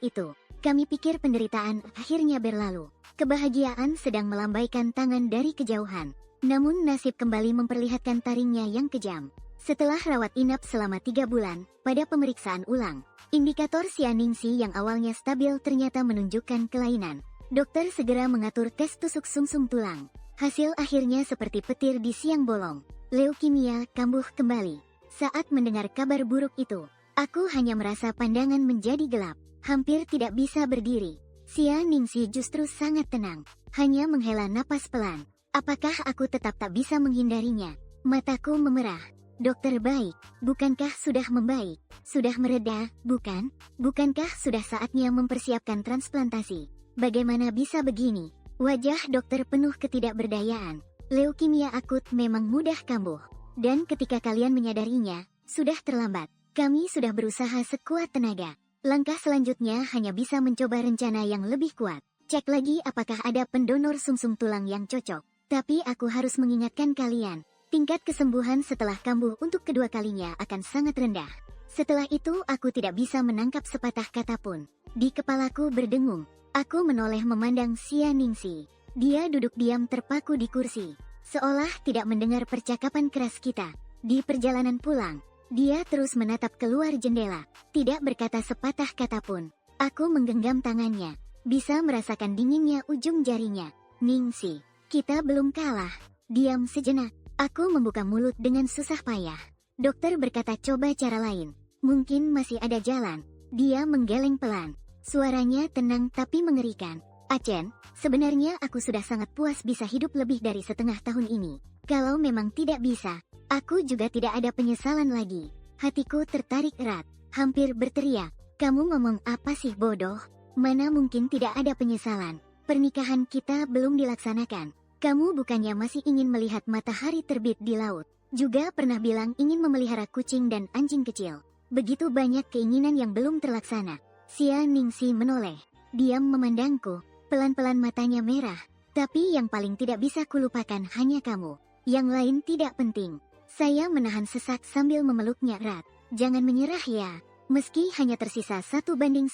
itu, kami pikir penderitaan akhirnya berlalu. Kebahagiaan sedang melambaikan tangan dari kejauhan. Namun nasib kembali memperlihatkan taringnya yang kejam. Setelah rawat inap selama 3 bulan, pada pemeriksaan ulang, indikator Xia Ningxi yang awalnya stabil ternyata menunjukkan kelainan. Dokter segera mengatur tes tusuk sumsum tulang. Hasil akhirnya seperti petir di siang bolong. Leukemia kambuh kembali. Saat mendengar kabar buruk itu, aku hanya merasa pandangan menjadi gelap. Hampir tidak bisa berdiri. Xia Ningxi justru sangat tenang, hanya menghela napas pelan. Apakah aku tetap tak bisa menghindarinya? Mataku memerah. Dokter baik, bukankah sudah membaik? Sudah mereda, bukan? Bukankah sudah saatnya mempersiapkan transplantasi? Bagaimana bisa begini? Wajah dokter penuh ketidakberdayaan. Leukemia akut memang mudah kambuh. Dan ketika kalian menyadarinya, sudah terlambat. Kami sudah berusaha sekuat tenaga. Langkah selanjutnya hanya bisa mencoba rencana yang lebih kuat. Cek lagi apakah ada pendonor sumsum tulang yang cocok. Tapi aku harus mengingatkan kalian, tingkat kesembuhan setelah kambuh untuk kedua kalinya akan sangat rendah. Setelah itu aku tidak bisa menangkap sepatah kata pun. Di kepalaku berdengung. Aku menoleh memandang Xia Ningxi. Dia duduk diam terpaku di kursi, seolah tidak mendengar percakapan keras kita. Di perjalanan pulang, dia terus menatap keluar jendela, tidak berkata sepatah kata pun. Aku menggenggam tangannya, bisa merasakan dinginnya ujung jarinya. Ningxi, kita belum kalah. Diam sejenak. Aku membuka mulut dengan susah payah. Dokter berkata coba cara lain. Mungkin masih ada jalan. Dia menggeleng pelan. Suaranya tenang tapi mengerikan. Achen, sebenarnya aku sudah sangat puas bisa hidup lebih dari setengah tahun ini. Kalau memang tidak bisa, aku juga tidak ada penyesalan lagi. Hatiku tertarik erat, hampir berteriak. Kamu ngomong apa sih bodoh? Mana mungkin tidak ada penyesalan. Pernikahan kita belum dilaksanakan. Kamu bukannya masih ingin melihat matahari terbit di laut? Juga pernah bilang ingin memelihara kucing dan anjing kecil. Begitu banyak keinginan yang belum terlaksana. Xia Ningxi menoleh. Diam memandangku. Pelan-pelan matanya merah. Tapi yang paling tidak bisa kulupakan hanya kamu. Yang lain tidak penting. Saya menahan sesak sambil memeluknya erat. Jangan menyerah ya. Meski hanya tersisa 1:10.000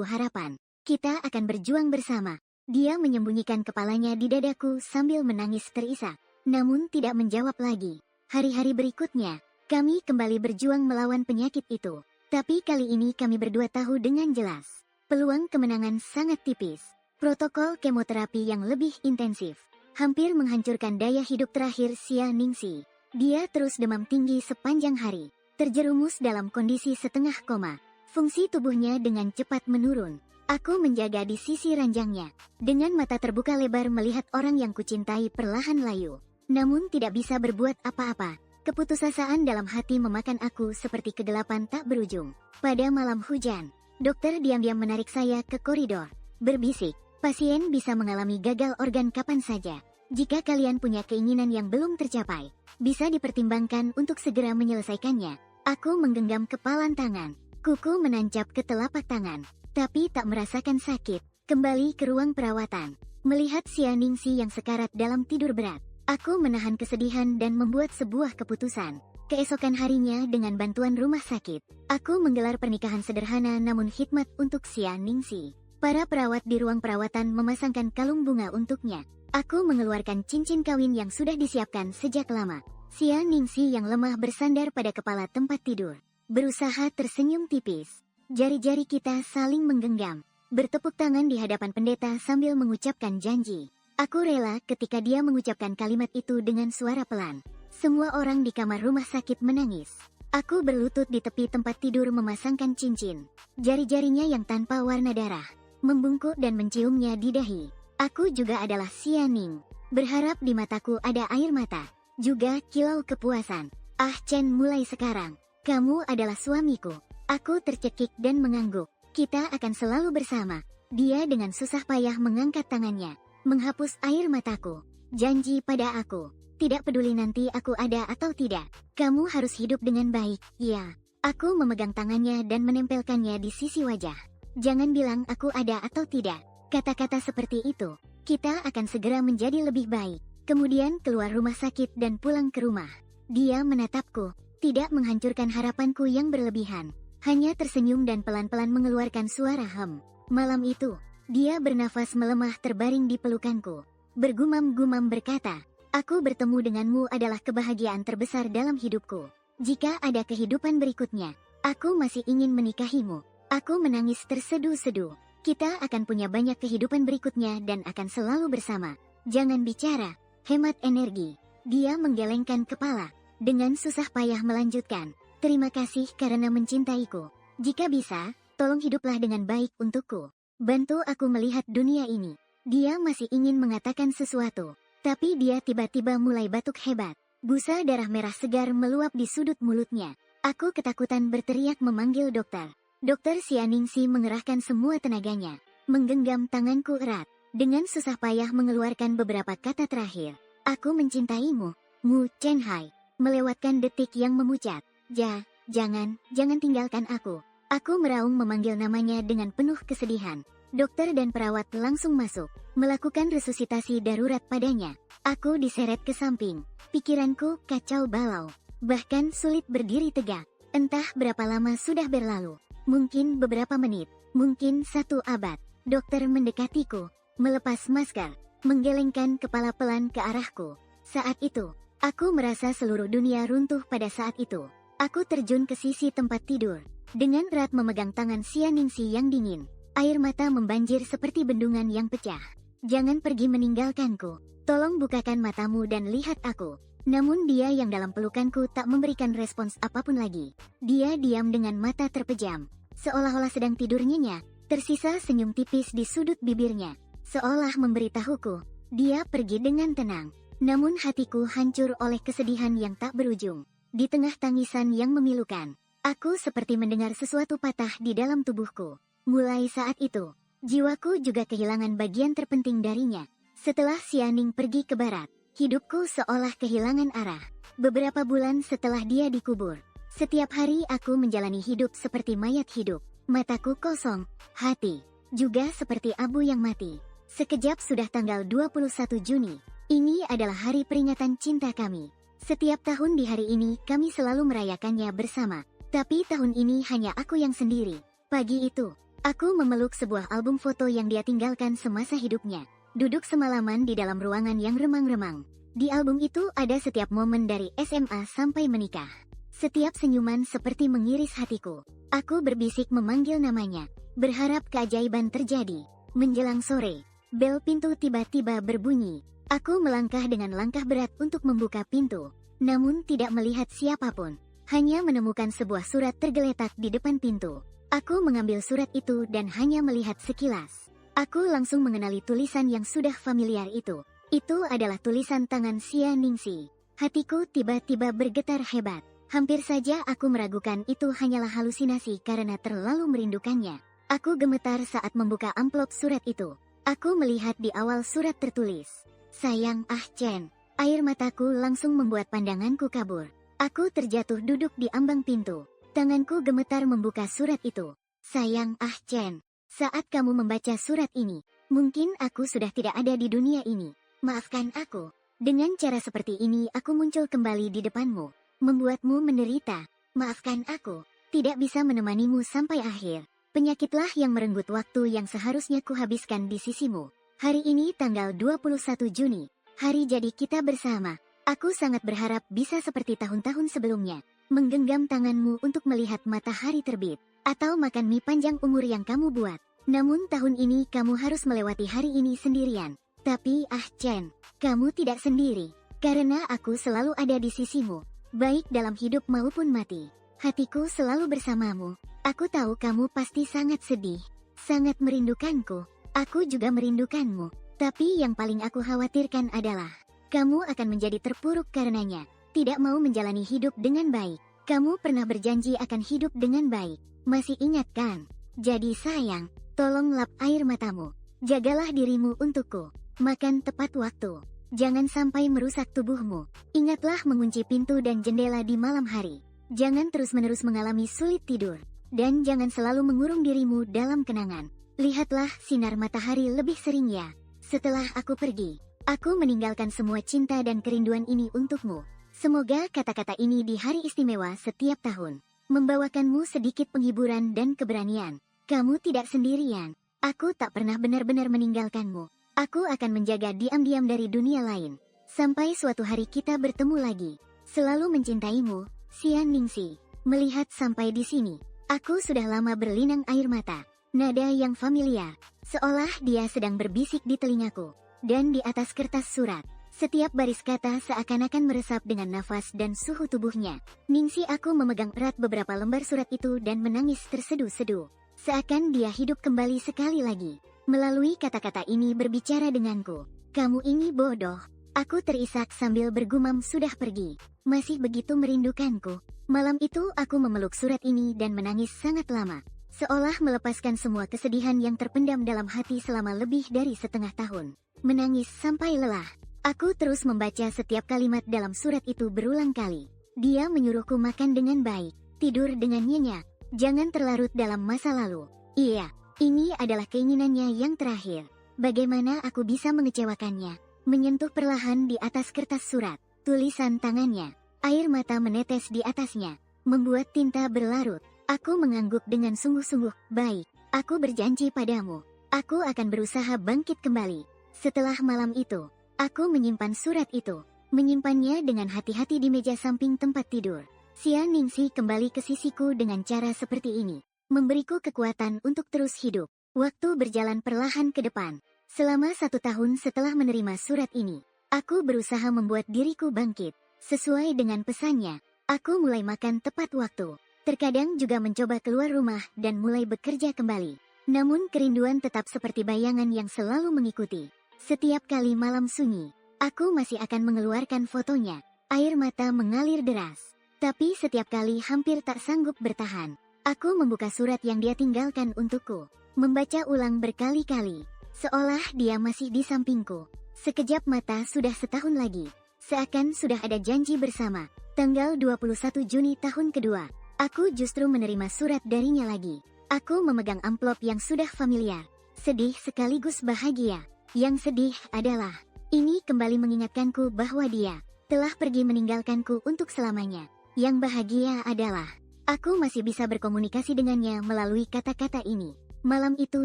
harapan. Kita akan berjuang bersama. Dia menyembunyikan kepalanya di dadaku sambil menangis terisak. Namun tidak menjawab lagi. Hari-hari berikutnya, kami kembali berjuang melawan penyakit itu. Tapi kali ini kami berdua tahu dengan jelas. Peluang kemenangan sangat tipis. Protokol kemoterapi yang lebih intensif hampir menghancurkan daya hidup terakhir Xia Ningxi. Dia terus demam tinggi sepanjang hari, terjerumus dalam kondisi setengah koma. Fungsi tubuhnya dengan cepat menurun. Aku menjaga di sisi ranjangnya, dengan mata terbuka lebar melihat orang yang kucintai perlahan layu. Namun tidak bisa berbuat apa-apa. Keputusasaan dalam hati memakan aku seperti kegelapan tak berujung. Pada malam hujan, dokter diam-diam menarik saya ke koridor. Berbisik, pasien bisa mengalami gagal organ kapan saja. Jika kalian punya keinginan yang belum tercapai, bisa dipertimbangkan untuk segera menyelesaikannya. Aku menggenggam kepalan tangan. Kuku menancap ke telapak tangan. Tapi tak merasakan sakit. Kembali ke ruang perawatan. Melihat Xia Ningxi yang sekarat dalam tidur berat, aku menahan kesedihan dan membuat sebuah keputusan. Keesokan harinya dengan bantuan rumah sakit, aku menggelar pernikahan sederhana namun hikmat untuk Xia Ningxi. Para perawat di ruang perawatan memasangkan kalung bunga untuknya. Aku mengeluarkan cincin kawin yang sudah disiapkan sejak lama. Xia Ningxi yang lemah bersandar pada kepala tempat tidur, berusaha tersenyum tipis. Jari-jari kita saling menggenggam, bertepuk tangan di hadapan pendeta sambil mengucapkan janji. Aku rela ketika dia mengucapkan kalimat itu dengan suara pelan. Semua orang di kamar rumah sakit menangis. Aku berlutut di tepi tempat tidur memasangkan cincin. Jari-jarinya yang tanpa warna darah membungkuk dan menciumnya di dahi. Aku juga adalah Xia Ning. Berharap di mataku ada air mata, juga kilau kepuasan. Ah Chen, mulai sekarang, kamu adalah suamiku. Aku tercekik dan mengangguk. Kita akan selalu bersama. Dia dengan susah payah mengangkat tangannya, menghapus air mataku. Janji pada aku. Tidak peduli nanti aku ada atau tidak, kamu harus hidup dengan baik, ya. Aku memegang tangannya dan menempelkannya di sisi wajah. Jangan bilang aku ada atau tidak. Kata-kata seperti itu, kita akan segera menjadi lebih baik. Kemudian keluar rumah sakit dan pulang ke rumah. Dia menatapku, tidak menghancurkan harapanku yang berlebihan. Hanya tersenyum dan pelan-pelan mengeluarkan suara hem. Malam itu, dia bernafas melemah terbaring di pelukanku. Bergumam-gumam berkata, aku bertemu denganmu adalah kebahagiaan terbesar dalam hidupku. Jika ada kehidupan berikutnya, aku masih ingin menikahimu. Aku menangis terseduh-seduh. Kita akan punya banyak kehidupan berikutnya dan akan selalu bersama. Jangan bicara, hemat energi. Dia menggelengkan kepala, dengan susah payah melanjutkan. Terima kasih karena mencintaiku. Jika bisa, tolong hiduplah dengan baik untukku. Bantu aku melihat dunia ini. Dia masih ingin mengatakan sesuatu. Tapi dia tiba-tiba mulai batuk hebat. Busa darah merah segar meluap di sudut mulutnya. Aku ketakutan berteriak memanggil dokter. Dokter Xia Ningxi mengerahkan semua tenaganya, menggenggam tanganku erat, dengan susah payah mengeluarkan beberapa kata terakhir. Aku mencintaimu, Mu Chenhai. Melewatkan detik yang memucat. Jangan tinggalkan aku. Aku meraung memanggil namanya dengan penuh kesedihan. Dokter dan perawat langsung masuk, melakukan resusitasi darurat padanya. Aku diseret ke samping. Pikiranku kacau balau, bahkan sulit berdiri tegak. Entah berapa lama sudah berlalu. Mungkin beberapa menit, mungkin 1 abad. Dokter mendekatiku, melepas masker, menggelengkan kepala pelan ke arahku. Saat itu, aku merasa seluruh dunia runtuh pada saat itu. Aku terjun ke sisi tempat tidur, dengan erat memegang tangan Xia Ningxi yang dingin. Air mata membanjir seperti bendungan yang pecah. Jangan pergi meninggalkanku. Tolong bukakan matamu dan lihat aku. Namun dia yang dalam pelukanku tak memberikan respons apapun lagi. Dia diam dengan mata terpejam, seolah-olah sedang tidur nyenyak. Tersisa senyum tipis di sudut bibirnya, seolah memberitahuku, dia pergi dengan tenang. Namun hatiku hancur oleh kesedihan yang tak berujung. Di tengah tangisan yang memilukan, aku seperti mendengar sesuatu patah di dalam tubuhku. Mulai saat itu, jiwaku juga kehilangan bagian terpenting darinya. Setelah Xia Ning pergi ke barat, hidupku seolah kehilangan arah. Beberapa bulan setelah dia dikubur, setiap hari aku menjalani hidup seperti mayat hidup. Mataku kosong, hati juga seperti abu yang mati. Sekejap sudah tanggal 21 Juni. Ini adalah hari peringatan cinta kami. Setiap tahun di hari ini kami selalu merayakannya bersama. Tapi tahun ini hanya aku yang sendiri. Pagi itu, aku memeluk sebuah album foto yang dia tinggalkan semasa hidupnya. Duduk semalaman di dalam ruangan yang remang-remang. Di album itu ada setiap momen dari SMA sampai menikah. Setiap senyuman seperti mengiris hatiku. Aku berbisik memanggil namanya, berharap keajaiban terjadi. Menjelang sore, bel pintu tiba-tiba berbunyi. Aku melangkah dengan langkah berat untuk membuka pintu. Namun tidak melihat siapapun. Hanya menemukan sebuah surat tergeletak di depan pintu. Aku mengambil surat itu dan hanya melihat sekilas. Aku langsung mengenali tulisan yang sudah familiar itu. Itu adalah tulisan tangan Xia Ningxi. Hatiku tiba-tiba bergetar hebat. Hampir saja aku meragukan itu hanyalah halusinasi karena terlalu merindukannya. Aku gemetar saat membuka amplop surat itu. Aku melihat di awal surat tertulis, "Sayang Ah Chen." Air mataku langsung membuat pandanganku kabur. Aku terjatuh duduk di ambang pintu. Tanganku gemetar membuka surat itu. "Sayang Ah Chen." Saat kamu membaca surat ini, mungkin aku sudah tidak ada di dunia ini. Maafkan aku. Dengan cara seperti ini aku muncul kembali di depanmu, membuatmu menderita. Maafkan aku. Tidak bisa menemanimu sampai akhir. Penyakitlah yang merenggut waktu yang seharusnya kuhabiskan di sisimu. Hari ini tanggal 21 Juni, hari jadi kita bersama. Aku sangat berharap bisa seperti tahun-tahun sebelumnya, menggenggam tanganmu untuk melihat matahari terbit, atau makan mie panjang umur yang kamu buat. Namun tahun ini kamu harus melewati hari ini sendirian. Tapi Chen, kamu tidak sendiri, karena aku selalu ada di sisimu, baik dalam hidup maupun mati. Hatiku selalu bersamamu. Aku tahu kamu pasti sangat sedih, sangat merindukanku. Aku juga merindukanmu. Tapi yang paling aku khawatirkan adalah kamu akan menjadi terpuruk karenanya, tidak mau menjalani hidup dengan baik. Kamu pernah berjanji akan hidup dengan baik. Masih ingat kan? Jadi sayang, tolong lap air matamu. Jagalah dirimu untukku. Makan tepat waktu. Jangan sampai merusak tubuhmu. Ingatlah mengunci pintu dan jendela di malam hari. Jangan terus-menerus mengalami sulit tidur. Dan jangan selalu mengurung dirimu dalam kenangan. Lihatlah sinar matahari lebih sering ya. Setelah aku pergi, aku meninggalkan semua cinta dan kerinduan ini untukmu. Semoga kata-kata ini di hari istimewa setiap tahun membawakanmu sedikit penghiburan dan keberanian. Kamu tidak sendirian. Aku tak pernah benar-benar meninggalkanmu. Aku akan menjaga diam-diam dari dunia lain. Sampai suatu hari kita bertemu lagi. Selalu mencintaimu, Xian Ningxi. Melihat sampai di sini, aku sudah lama berlinang air mata. Nada yang familiar, seolah dia sedang berbisik di telingaku. Dan di atas kertas surat, setiap baris kata seakan-akan meresap dengan nafas dan suhu tubuhnya. Ningxi, aku memegang erat beberapa lembar surat itu dan menangis terseduh-seduh. Seakan dia hidup kembali sekali lagi. Melalui kata-kata ini berbicara denganku. Kamu ini bodoh. Aku terisak sambil bergumam sudah pergi. Masih begitu merindukanku. Malam itu aku memeluk surat ini dan menangis sangat lama. Seolah melepaskan semua kesedihan yang terpendam dalam hati selama lebih dari setengah tahun. Menangis sampai lelah. Aku terus membaca setiap kalimat dalam surat itu berulang kali. Dia menyuruhku makan dengan baik, tidur dengan nyenyak, jangan terlarut dalam masa lalu. Iya, ini adalah keinginannya yang terakhir. Bagaimana aku bisa mengecewakannya? Menyentuh perlahan di atas kertas surat, tulisan tangannya. Air mata menetes di atasnya, membuat tinta berlarut. Aku mengangguk dengan sungguh-sungguh. Baik, aku berjanji padamu. Aku akan berusaha bangkit kembali. Setelah malam itu, aku menyimpan surat itu. Menyimpannya dengan hati-hati di meja samping tempat tidur. Xian Ningxi kembali ke sisiku dengan cara seperti ini. Memberiku kekuatan untuk terus hidup. Waktu berjalan perlahan ke depan. Selama 1 tahun setelah menerima surat ini, aku berusaha membuat diriku bangkit. Sesuai dengan pesannya, aku mulai makan tepat waktu. Terkadang juga mencoba keluar rumah dan mulai bekerja kembali. Namun kerinduan tetap seperti bayangan yang selalu mengikuti. Setiap kali malam sunyi, aku masih akan mengeluarkan fotonya. Air mata mengalir deras. Tapi setiap kali hampir tak sanggup bertahan. Aku membuka surat yang dia tinggalkan untukku. Membaca ulang berkali-kali. Seolah dia masih di sampingku. Sekejap mata sudah setahun lagi. Seakan sudah ada janji bersama. Tanggal 21 Juni tahun kedua. Aku justru menerima surat darinya lagi. Aku memegang amplop yang sudah familiar. Sedih sekaligus bahagia. Yang sedih adalah, ini kembali mengingatkanku bahwa dia telah pergi meninggalkanku untuk selamanya. Yang bahagia adalah, aku masih bisa berkomunikasi dengannya melalui kata-kata ini. Malam itu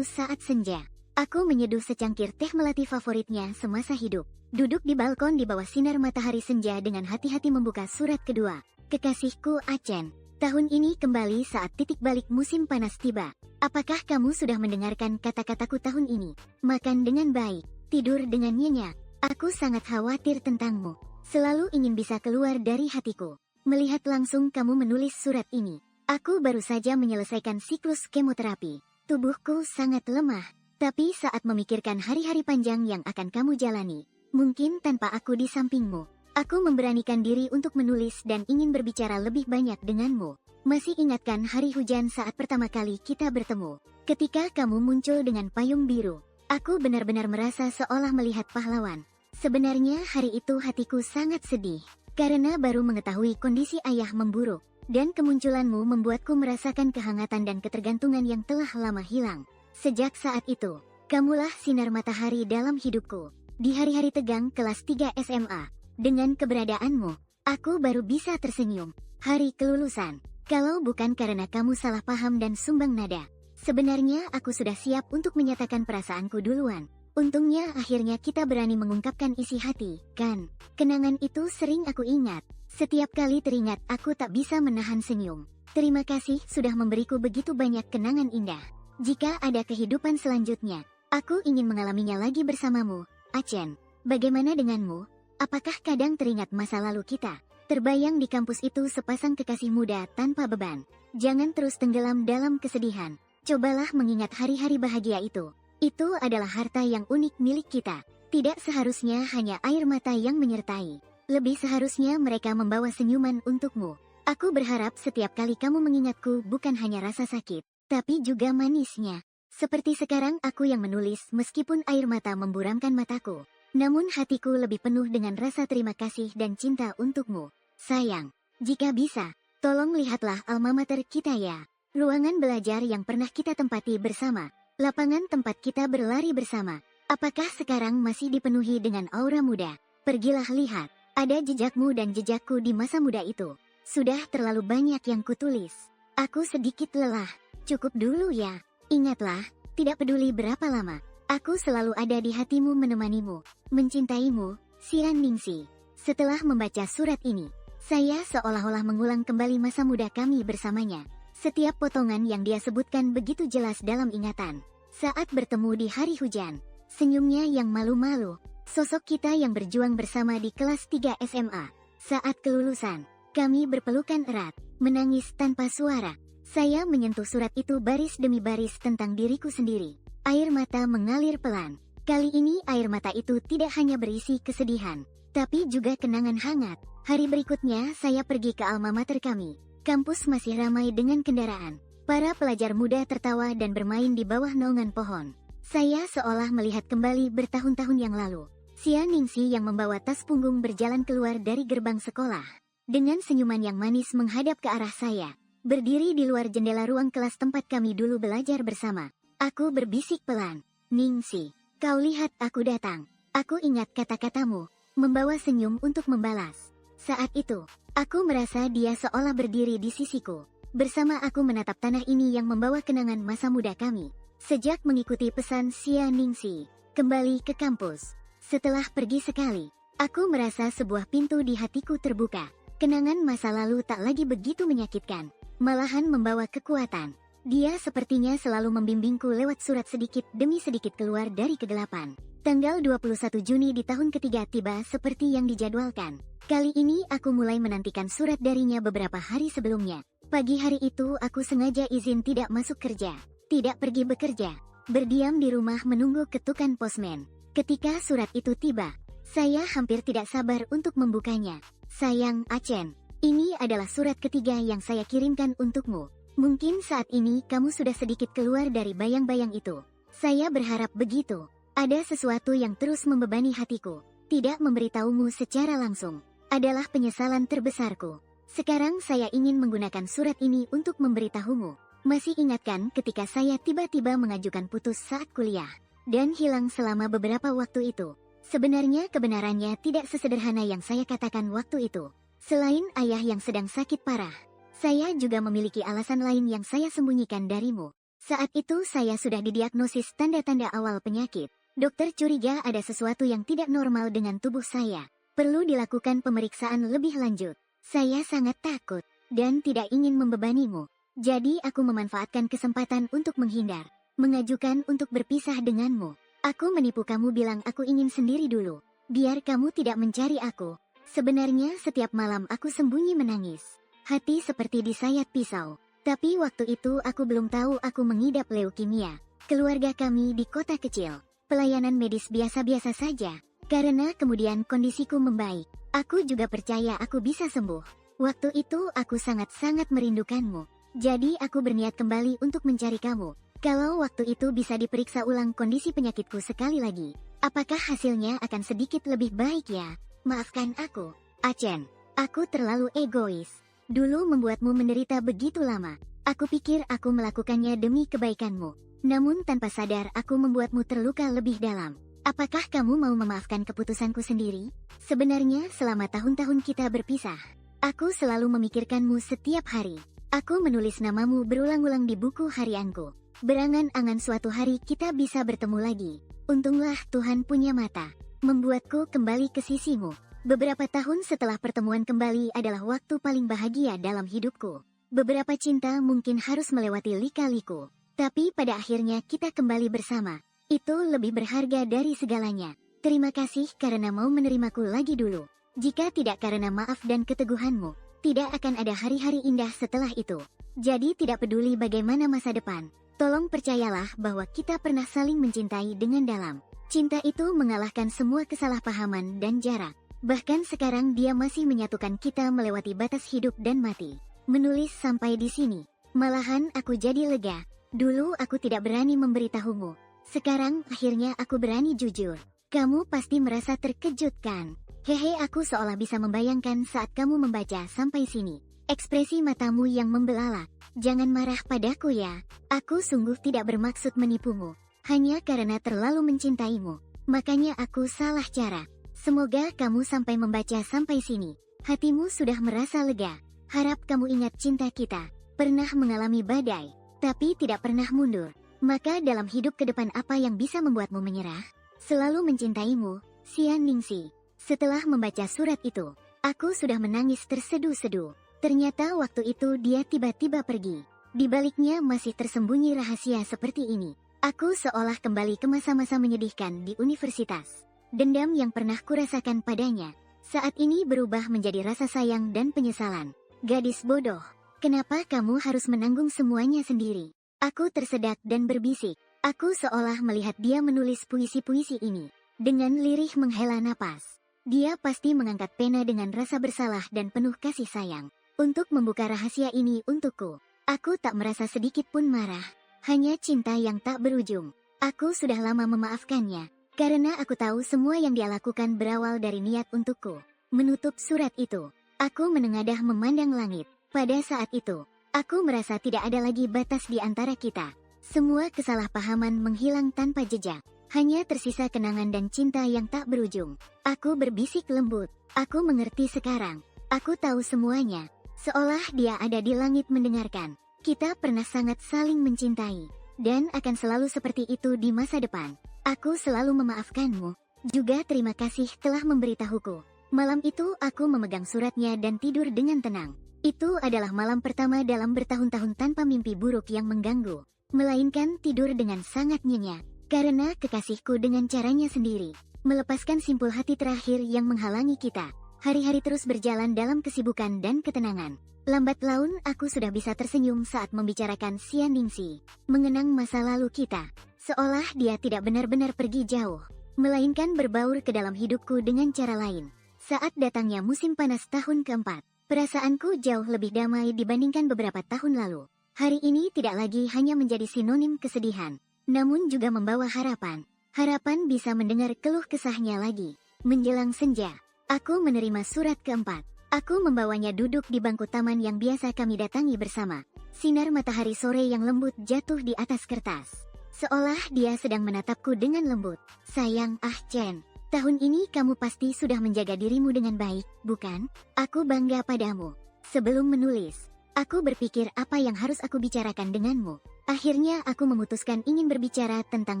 saat senja, aku menyeduh secangkir teh melati favoritnya semasa hidup. Duduk di balkon di bawah sinar matahari senja dengan hati-hati membuka surat kedua. Kekasihku Chen. Tahun ini kembali saat titik balik musim panas tiba. Apakah kamu sudah mendengarkan kata-kataku tahun ini? Makan dengan baik, tidur dengan nyenyak. Aku sangat khawatir tentangmu. Selalu ingin bisa keluar dari hatiku. Melihat langsung kamu menulis surat ini. Aku baru saja menyelesaikan siklus kemoterapi. Tubuhku sangat lemah. Tapi saat memikirkan hari-hari panjang yang akan kamu jalani, mungkin tanpa aku di sampingmu, aku memberanikan diri untuk menulis dan ingin berbicara lebih banyak denganmu. Masih ingatkan hari hujan saat pertama kali kita bertemu? Ketika kamu muncul dengan payung biru, aku benar-benar merasa seolah melihat pahlawan. Sebenarnya hari itu hatiku sangat sedih, karena baru mengetahui kondisi ayah memburuk, dan kemunculanmu membuatku merasakan kehangatan dan ketergantungan yang telah lama hilang. Sejak saat itu, kamulah sinar matahari dalam hidupku. Di hari-hari tegang kelas 3 SMA, dengan keberadaanmu, aku baru bisa tersenyum. Hari kelulusan, kalau bukan karena kamu salah paham dan sumbang nada. Sebenarnya aku sudah siap untuk menyatakan perasaanku duluan. Untungnya akhirnya kita berani mengungkapkan isi hati, kan? Kenangan itu sering aku ingat. Setiap kali teringat aku tak bisa menahan senyum. Terima kasih sudah memberiku begitu banyak kenangan indah. Jika ada kehidupan selanjutnya, aku ingin mengalaminya lagi bersamamu, Achen. Bagaimana denganmu? Apakah kadang teringat masa lalu kita? Terbayang di kampus itu sepasang kekasih muda tanpa beban. Jangan terus tenggelam dalam kesedihan. Cobalah mengingat hari-hari bahagia itu. Itu adalah harta yang unik milik kita. Tidak seharusnya hanya air mata yang menyertai. Lebih seharusnya mereka membawa senyuman untukmu. Aku berharap setiap kali kamu mengingatku bukan hanya rasa sakit, tapi juga manisnya. Seperti sekarang aku yang menulis meskipun air mata memburamkan mataku. Namun hatiku lebih penuh dengan rasa terima kasih dan cinta untukmu. Sayang, jika bisa, tolong lihatlah alma mater kita ya. Ruangan belajar yang pernah kita tempati bersama. Lapangan tempat kita berlari bersama. Apakah sekarang masih dipenuhi dengan aura muda? Pergilah lihat, ada jejakmu dan jejakku di masa muda itu. Sudah terlalu banyak yang kutulis. Aku sedikit lelah. Cukup dulu ya. Ingatlah, tidak peduli berapa lama, aku selalu ada di hatimu menemanimu, mencintaimu, Xian Ningxi. Setelah membaca surat ini, saya seolah-olah mengulang kembali masa muda kami bersamanya. Setiap potongan yang dia sebutkan begitu jelas dalam ingatan. Saat bertemu di hari hujan, senyumnya yang malu-malu, sosok kita yang berjuang bersama di kelas 3 SMA. Saat kelulusan, kami berpelukan erat, menangis tanpa suara. Saya menyentuh surat itu baris demi baris tentang diriku sendiri. Air mata mengalir pelan. Kali ini air mata itu tidak hanya berisi kesedihan, tapi juga kenangan hangat. Hari berikutnya saya pergi ke alma mater kami. Kampus masih ramai dengan kendaraan. Para pelajar muda tertawa dan bermain di bawah naungan pohon. Saya seolah melihat kembali bertahun-tahun yang lalu. Xian Ningxi yang membawa tas punggung berjalan keluar dari gerbang sekolah. Dengan senyuman yang manis menghadap ke arah saya. Berdiri di luar jendela ruang kelas tempat kami dulu belajar bersama. Aku berbisik pelan. Ningxi, kau lihat aku datang. Aku ingat kata-katamu. Membawa senyum untuk membalas. Saat itu, aku merasa dia seolah berdiri di sisiku. Bersama aku menatap tanah ini yang membawa kenangan masa muda kami. Sejak mengikuti pesan Xian Ningxi, kembali ke kampus. Setelah pergi sekali, aku merasa sebuah pintu di hatiku terbuka. Kenangan masa lalu tak lagi begitu menyakitkan, malahan membawa kekuatan. Dia sepertinya selalu membimbingku lewat surat sedikit demi sedikit keluar dari kegelapan. Tanggal 21 Juni di tahun ketiga tiba seperti yang dijadwalkan. Kali ini aku mulai menantikan surat darinya beberapa hari sebelumnya. Pagi hari itu aku sengaja izin tidak masuk kerja, tidak pergi bekerja, berdiam di rumah menunggu ketukan posmen. Ketika surat itu tiba, saya hampir tidak sabar untuk membukanya. Sayang Achen, ini adalah surat ketiga yang saya kirimkan untukmu. Mungkin saat ini kamu sudah sedikit keluar dari bayang-bayang itu. Saya berharap begitu. Ada sesuatu yang terus membebani hatiku. Tidak memberitahumu secara langsung adalah penyesalan terbesarku. Sekarang saya ingin menggunakan surat ini untuk memberitahumu. Masih ingatkan ketika saya tiba-tiba mengajukan putus saat kuliah dan hilang selama beberapa waktu itu? Sebenarnya kebenarannya tidak sesederhana yang saya katakan waktu itu. Selain ayah yang sedang sakit parah, saya juga memiliki alasan lain yang saya sembunyikan darimu. Saat itu saya sudah didiagnosis tanda-tanda awal penyakit. Dokter curiga ada sesuatu yang tidak normal dengan tubuh saya. Perlu dilakukan pemeriksaan lebih lanjut. Saya sangat takut dan tidak ingin membebanimu. Jadi aku memanfaatkan kesempatan untuk menghindar, mengajukan untuk berpisah denganmu. Aku menipu kamu bilang aku ingin sendiri dulu, biar kamu tidak mencari aku. Sebenarnya setiap malam aku sembunyi menangis. Hati seperti disayat pisau. Tapi waktu itu aku belum tahu aku mengidap leukemia. Keluarga kami di kota kecil. Pelayanan medis biasa-biasa saja. Karena kemudian kondisiku membaik, aku juga percaya aku bisa sembuh. Waktu itu aku sangat-sangat merindukanmu. Jadi aku berniat kembali untuk mencari kamu. Kalau waktu itu bisa diperiksa ulang kondisi penyakitku sekali lagi, apakah hasilnya akan sedikit lebih baik ya? Maafkan aku, Achen. Aku terlalu egois. Dulu membuatmu menderita begitu lama. Aku pikir aku melakukannya demi kebaikanmu. Namun tanpa sadar aku membuatmu terluka lebih dalam. Apakah kamu mau memaafkan keputusanku sendiri? Sebenarnya selama tahun-tahun kita berpisah, aku selalu memikirkanmu setiap hari. Aku menulis namamu berulang-ulang di buku harianku. Berangan-angan suatu hari kita bisa bertemu lagi. Untunglah Tuhan punya mata, membuatku kembali ke sisimu. Beberapa tahun setelah pertemuan kembali adalah waktu paling bahagia dalam hidupku. Beberapa cinta mungkin harus melewati lika-liku, tapi pada akhirnya kita kembali bersama. Itu lebih berharga dari segalanya. Terima kasih karena mau menerimaku lagi dulu. Jika tidak karena maaf dan keteguhanmu, tidak akan ada hari-hari indah setelah itu. Jadi tidak peduli bagaimana masa depan, tolong percayalah bahwa kita pernah saling mencintai dengan dalam. Cinta itu mengalahkan semua kesalahpahaman dan jarak. Bahkan sekarang dia masih menyatukan kita melewati batas hidup dan mati. Menulis sampai di sini, malahan aku jadi lega. Dulu aku tidak berani memberitahumu. Sekarang akhirnya aku berani jujur. Kamu pasti merasa terkejut kan? Hehe, aku seolah bisa membayangkan saat kamu membaca sampai sini. Ekspresi matamu yang membelalak. Jangan marah padaku ya. Aku sungguh tidak bermaksud menipumu. Hanya karena terlalu mencintaimu. Makanya aku salah cara. Semoga kamu sampai membaca sampai sini. Hatimu sudah merasa lega. Harap kamu ingat cinta kita. Pernah mengalami badai, tapi tidak pernah mundur. Maka dalam hidup ke depan apa yang bisa membuatmu menyerah? Selalu mencintaimu, Xian Ningxi. Setelah membaca surat itu, aku sudah menangis terseduh-seduh. Ternyata waktu itu dia tiba-tiba pergi. Di baliknya masih tersembunyi rahasia seperti ini. Aku seolah kembali ke masa-masa menyedihkan di universitas. Dendam yang pernah kurasakan padanya, saat ini berubah menjadi rasa sayang dan penyesalan. Gadis bodoh, kenapa kamu harus menanggung semuanya sendiri? Aku tersedak dan berbisik. Aku seolah melihat dia menulis puisi-puisi ini. Dengan lirih menghela napas. Dia pasti mengangkat pena dengan rasa bersalah dan penuh kasih sayang. Untuk membuka rahasia ini untukku. Aku tak merasa sedikit pun marah. Hanya cinta yang tak berujung. Aku sudah lama memaafkannya. Karena aku tahu semua yang dia lakukan berawal dari niat untukku. Menutup surat itu, aku menengadah memandang langit. Pada saat itu, aku merasa tidak ada lagi batas di antara kita. Semua kesalahpahaman menghilang tanpa jejak. Hanya tersisa kenangan dan cinta yang tak berujung. Aku berbisik lembut. Aku mengerti sekarang. Aku tahu semuanya. Seolah dia ada di langit mendengarkan. Kita pernah sangat saling mencintai. Dan akan selalu seperti itu di masa depan. Aku selalu memaafkanmu. Juga terima kasih telah memberitahuku. Malam itu aku memegang suratnya dan tidur dengan tenang. Itu adalah malam pertama dalam bertahun-tahun tanpa mimpi buruk yang mengganggu, melainkan tidur dengan sangat nyenyak, karena kekasihku dengan caranya sendiri, melepaskan simpul hati terakhir yang menghalangi kita. Hari-hari terus berjalan dalam kesibukan dan ketenangan. Lambat laun aku sudah bisa tersenyum saat membicarakan Xian Ningxi, mengenang masa lalu kita, seolah dia tidak benar-benar pergi jauh, melainkan berbaur ke dalam hidupku dengan cara lain. Saat datangnya musim panas tahun keempat, perasaanku jauh lebih damai dibandingkan beberapa tahun lalu. Hari ini tidak lagi hanya menjadi sinonim kesedihan, namun juga membawa harapan. Harapan bisa mendengar keluh kesahnya lagi. Menjelang senja, aku menerima surat keempat. Aku membawanya duduk di bangku taman yang biasa kami datangi bersama. Sinar matahari sore yang lembut jatuh di atas kertas. Seolah dia sedang menatapku dengan lembut. Sayang, Chen. Tahun ini kamu pasti sudah menjaga dirimu dengan baik, bukan? Aku bangga padamu. Sebelum menulis, aku berpikir apa yang harus aku bicarakan denganmu. Akhirnya aku memutuskan ingin berbicara tentang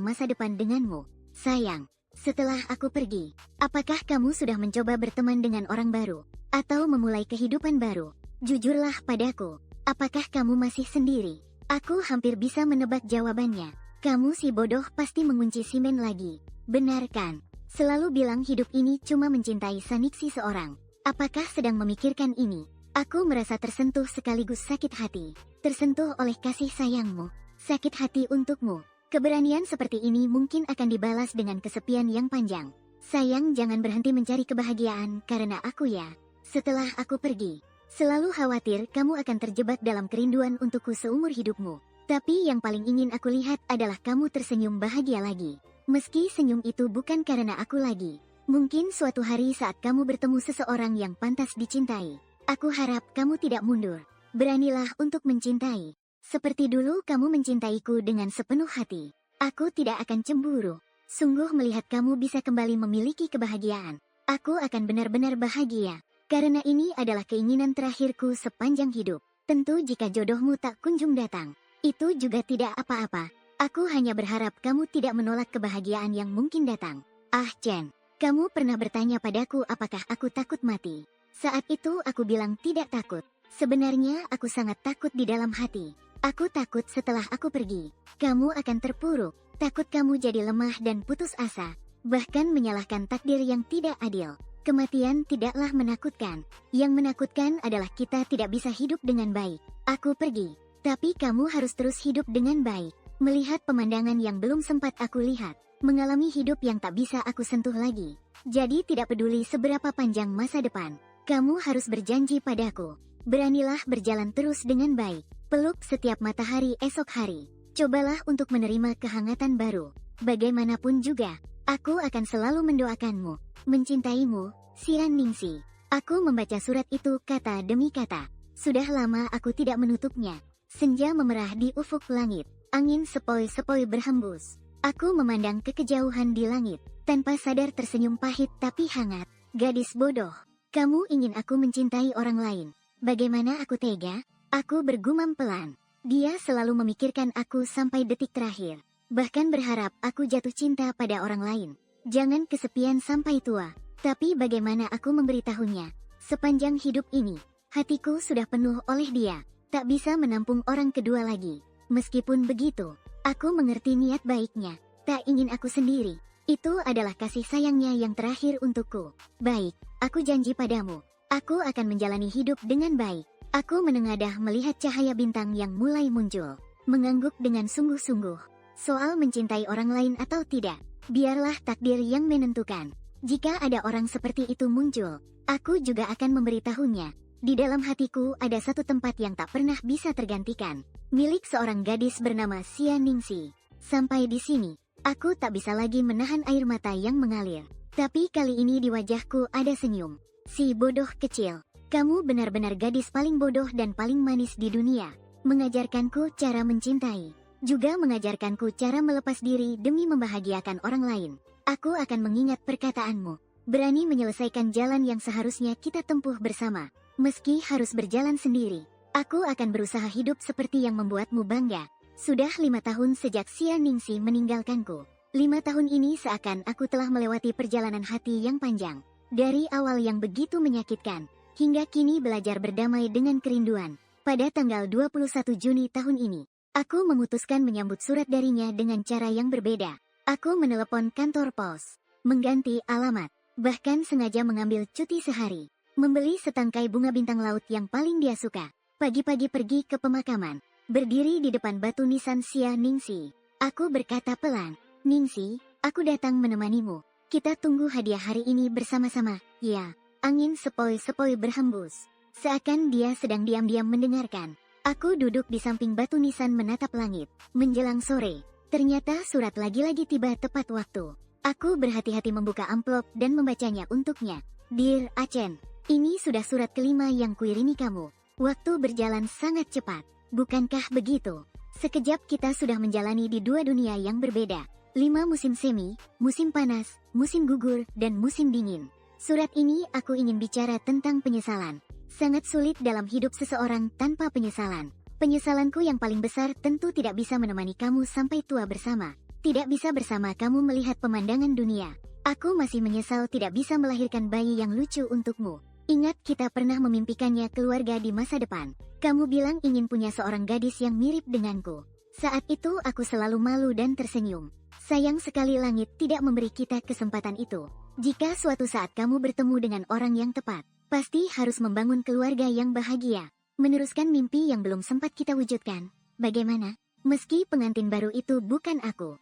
masa depan denganmu. Sayang, setelah aku pergi, apakah kamu sudah mencoba berteman dengan orang baru? Atau memulai kehidupan baru? Jujurlah padaku, apakah kamu masih sendiri? Aku hampir bisa menebak jawabannya. Kamu si bodoh pasti mengunci simen lagi. Benar kan? Selalu bilang hidup ini cuma mencintai saniksi seorang. Apakah sedang memikirkan ini? Aku merasa tersentuh sekaligus sakit hati. Tersentuh oleh kasih sayangmu. Sakit hati untukmu. Keberanian seperti ini mungkin akan dibalas dengan kesepian yang panjang. Sayang, jangan berhenti mencari kebahagiaan karena aku ya. Setelah aku pergi, selalu khawatir kamu akan terjebak dalam kerinduan untukku seumur hidupmu. Tapi yang paling ingin aku lihat adalah kamu tersenyum bahagia lagi. Meski senyum itu bukan karena aku lagi. Mungkin suatu hari saat kamu bertemu seseorang yang pantas dicintai. Aku harap kamu tidak mundur. Beranilah untuk mencintai. Seperti dulu kamu mencintaiku dengan sepenuh hati. Aku tidak akan cemburu. Sungguh melihat kamu bisa kembali memiliki kebahagiaan. Aku akan benar-benar bahagia. Karena ini adalah keinginan terakhirku sepanjang hidup. Tentu jika jodohmu tak kunjung datang, itu juga tidak apa-apa. Aku hanya berharap kamu tidak menolak kebahagiaan yang mungkin datang. Ah Chen, kamu pernah bertanya padaku apakah aku takut mati. Saat itu aku bilang tidak takut. Sebenarnya aku sangat takut di dalam hati. Aku takut setelah aku pergi, kamu akan terpuruk. Takut kamu jadi lemah dan putus asa. Bahkan menyalahkan takdir yang tidak adil. Kematian tidaklah menakutkan. Yang menakutkan adalah kita tidak bisa hidup dengan baik. Aku pergi, tapi kamu harus terus hidup dengan baik. Melihat pemandangan yang belum sempat aku lihat. Mengalami hidup yang tak bisa aku sentuh lagi. Jadi tidak peduli seberapa panjang masa depan. Kamu harus berjanji padaku. Beranilah berjalan terus dengan baik. Peluk setiap matahari esok hari. Cobalah untuk menerima kehangatan baru. Bagaimanapun juga, aku akan selalu mendoakanmu. Mencintaimu, Xian Ningxi. Aku membaca surat itu kata demi kata. Sudah lama aku tidak menutupnya. Senja memerah di ufuk langit. Angin sepoi-sepoi berhembus. Aku memandang ke kejauhan di langit. Tanpa sadar tersenyum pahit tapi hangat. Gadis bodoh. Kamu ingin aku mencintai orang lain. Bagaimana aku tega? Aku bergumam pelan. Dia selalu memikirkan aku sampai detik terakhir. Bahkan berharap aku jatuh cinta pada orang lain. Jangan kesepian sampai tua. Tapi bagaimana aku memberitahunya? Sepanjang hidup ini, hatiku sudah penuh oleh dia. Tak bisa menampung orang kedua lagi. Meskipun begitu, aku mengerti niat baiknya. Tak ingin aku sendiri. Itu adalah kasih sayangnya yang terakhir untukku. Baik, aku janji padamu. Aku akan menjalani hidup dengan baik. Aku menengadah melihat cahaya bintang yang mulai muncul. Mengangguk dengan sungguh-sungguh. Soal mencintai orang lain atau tidak, biarlah takdir yang menentukan. Jika ada orang seperti itu muncul, aku juga akan memberitahunya. Di dalam hatiku ada satu tempat yang tak pernah bisa tergantikan. Milik seorang gadis bernama Xian Ningxi. Sampai di sini, aku tak bisa lagi menahan air mata yang mengalir. Tapi kali ini di wajahku ada senyum. Si bodoh kecil. Kamu benar-benar gadis paling bodoh dan paling manis di dunia. Mengajarkanku cara mencintai. Juga mengajarkanku cara melepas diri demi membahagiakan orang lain. Aku akan mengingat perkataanmu. Berani menyelesaikan jalan yang seharusnya kita tempuh bersama. Meski harus berjalan sendiri. Aku akan berusaha hidup seperti yang membuatmu bangga. Sudah 5 tahun sejak Xian Ningxi meninggalkanku. 5 tahun ini seakan aku telah melewati perjalanan hati yang panjang. Dari awal yang begitu menyakitkan. Hingga kini belajar berdamai dengan kerinduan. Pada tanggal 21 Juni tahun ini, aku memutuskan menyambut surat darinya dengan cara yang berbeda. Aku menelepon kantor pos, mengganti alamat, bahkan sengaja mengambil cuti sehari, membeli setangkai bunga bintang laut yang paling dia suka. Pagi-pagi pergi ke pemakaman, berdiri di depan batu nisan Xian Ningxi. Aku berkata pelan, Ningxi, aku datang menemanimu. Kita tunggu hadiah hari ini bersama-sama, ya. Angin sepoi-sepoi berhembus. Seakan dia sedang diam-diam mendengarkan. Aku duduk di samping batu nisan menatap langit. Menjelang sore, ternyata surat lagi-lagi tiba tepat waktu. Aku berhati-hati membuka amplop dan membacanya untuknya. Dear Achen, ini sudah surat kelima yang kuirimi kamu. Waktu berjalan sangat cepat, bukankah begitu? Sekejap kita sudah menjalani di 2 dunia yang berbeda. 5 musim semi, musim panas, musim gugur, dan musim dingin. Surat ini aku ingin bicara tentang penyesalan. Sangat sulit dalam hidup seseorang tanpa penyesalan. Penyesalanku yang paling besar tentu tidak bisa menemani kamu sampai tua bersama. Tidak bisa bersama kamu melihat pemandangan dunia. Aku masih menyesal tidak bisa melahirkan bayi yang lucu untukmu. Ingat kita pernah memimpikannya keluarga di masa depan. Kamu bilang ingin punya seorang gadis yang mirip denganku. Saat itu aku selalu malu dan tersenyum. Sayang sekali langit tidak memberi kita kesempatan itu. Jika suatu saat kamu bertemu dengan orang yang tepat, pasti harus membangun keluarga yang bahagia, meneruskan mimpi yang belum sempat kita wujudkan. Bagaimana? Meski pengantin baru itu bukan aku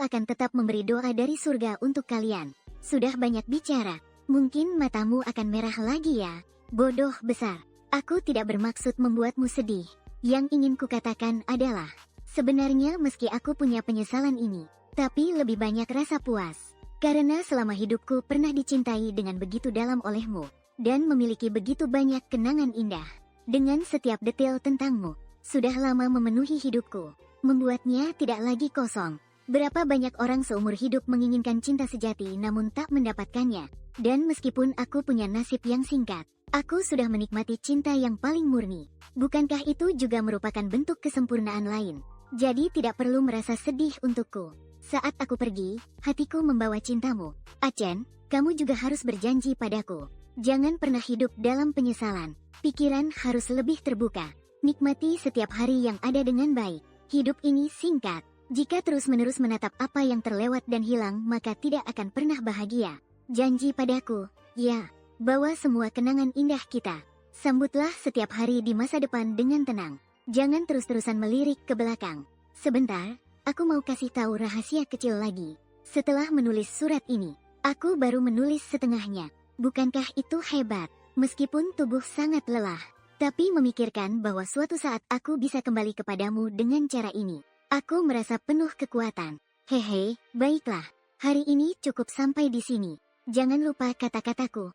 akan tetap memberi doa dari surga untuk kalian. Sudah banyak bicara, mungkin matamu akan merah lagi ya. Bodoh besar, aku tidak bermaksud membuatmu sedih. Yang ingin kukatakan adalah, sebenarnya meski aku punya penyesalan ini, tapi lebih banyak rasa puas. Karena selama hidupku pernah dicintai dengan begitu dalam olehmu, dan memiliki begitu banyak kenangan indah. Dengan setiap detail tentangmu, sudah lama memenuhi hidupku, membuatnya tidak lagi kosong. Berapa banyak orang seumur hidup menginginkan cinta sejati namun tak mendapatkannya. Dan meskipun aku punya nasib yang singkat, aku sudah menikmati cinta yang paling murni. Bukankah itu juga merupakan bentuk kesempurnaan lain? Jadi tidak perlu merasa sedih untukku. Saat aku pergi, hatiku membawa cintamu. Achen, kamu juga harus berjanji padaku. Jangan pernah hidup dalam penyesalan. Pikiran harus lebih terbuka. Nikmati setiap hari yang ada dengan baik. Hidup ini singkat. Jika terus-menerus menatap apa yang terlewat dan hilang, maka tidak akan pernah bahagia. Janji padaku, ya, bawa semua kenangan indah kita. Sambutlah setiap hari di masa depan dengan tenang. Jangan terus-terusan melirik ke belakang. Sebentar, aku mau kasih tahu rahasia kecil lagi. Setelah menulis surat ini, aku baru menulis setengahnya. Bukankah itu hebat? Meskipun tubuh sangat lelah, tapi memikirkan bahwa suatu saat aku bisa kembali kepadamu dengan cara ini. Aku merasa penuh kekuatan. Hehe, baiklah. Hari ini cukup sampai di sini. Jangan lupa kata-kataku.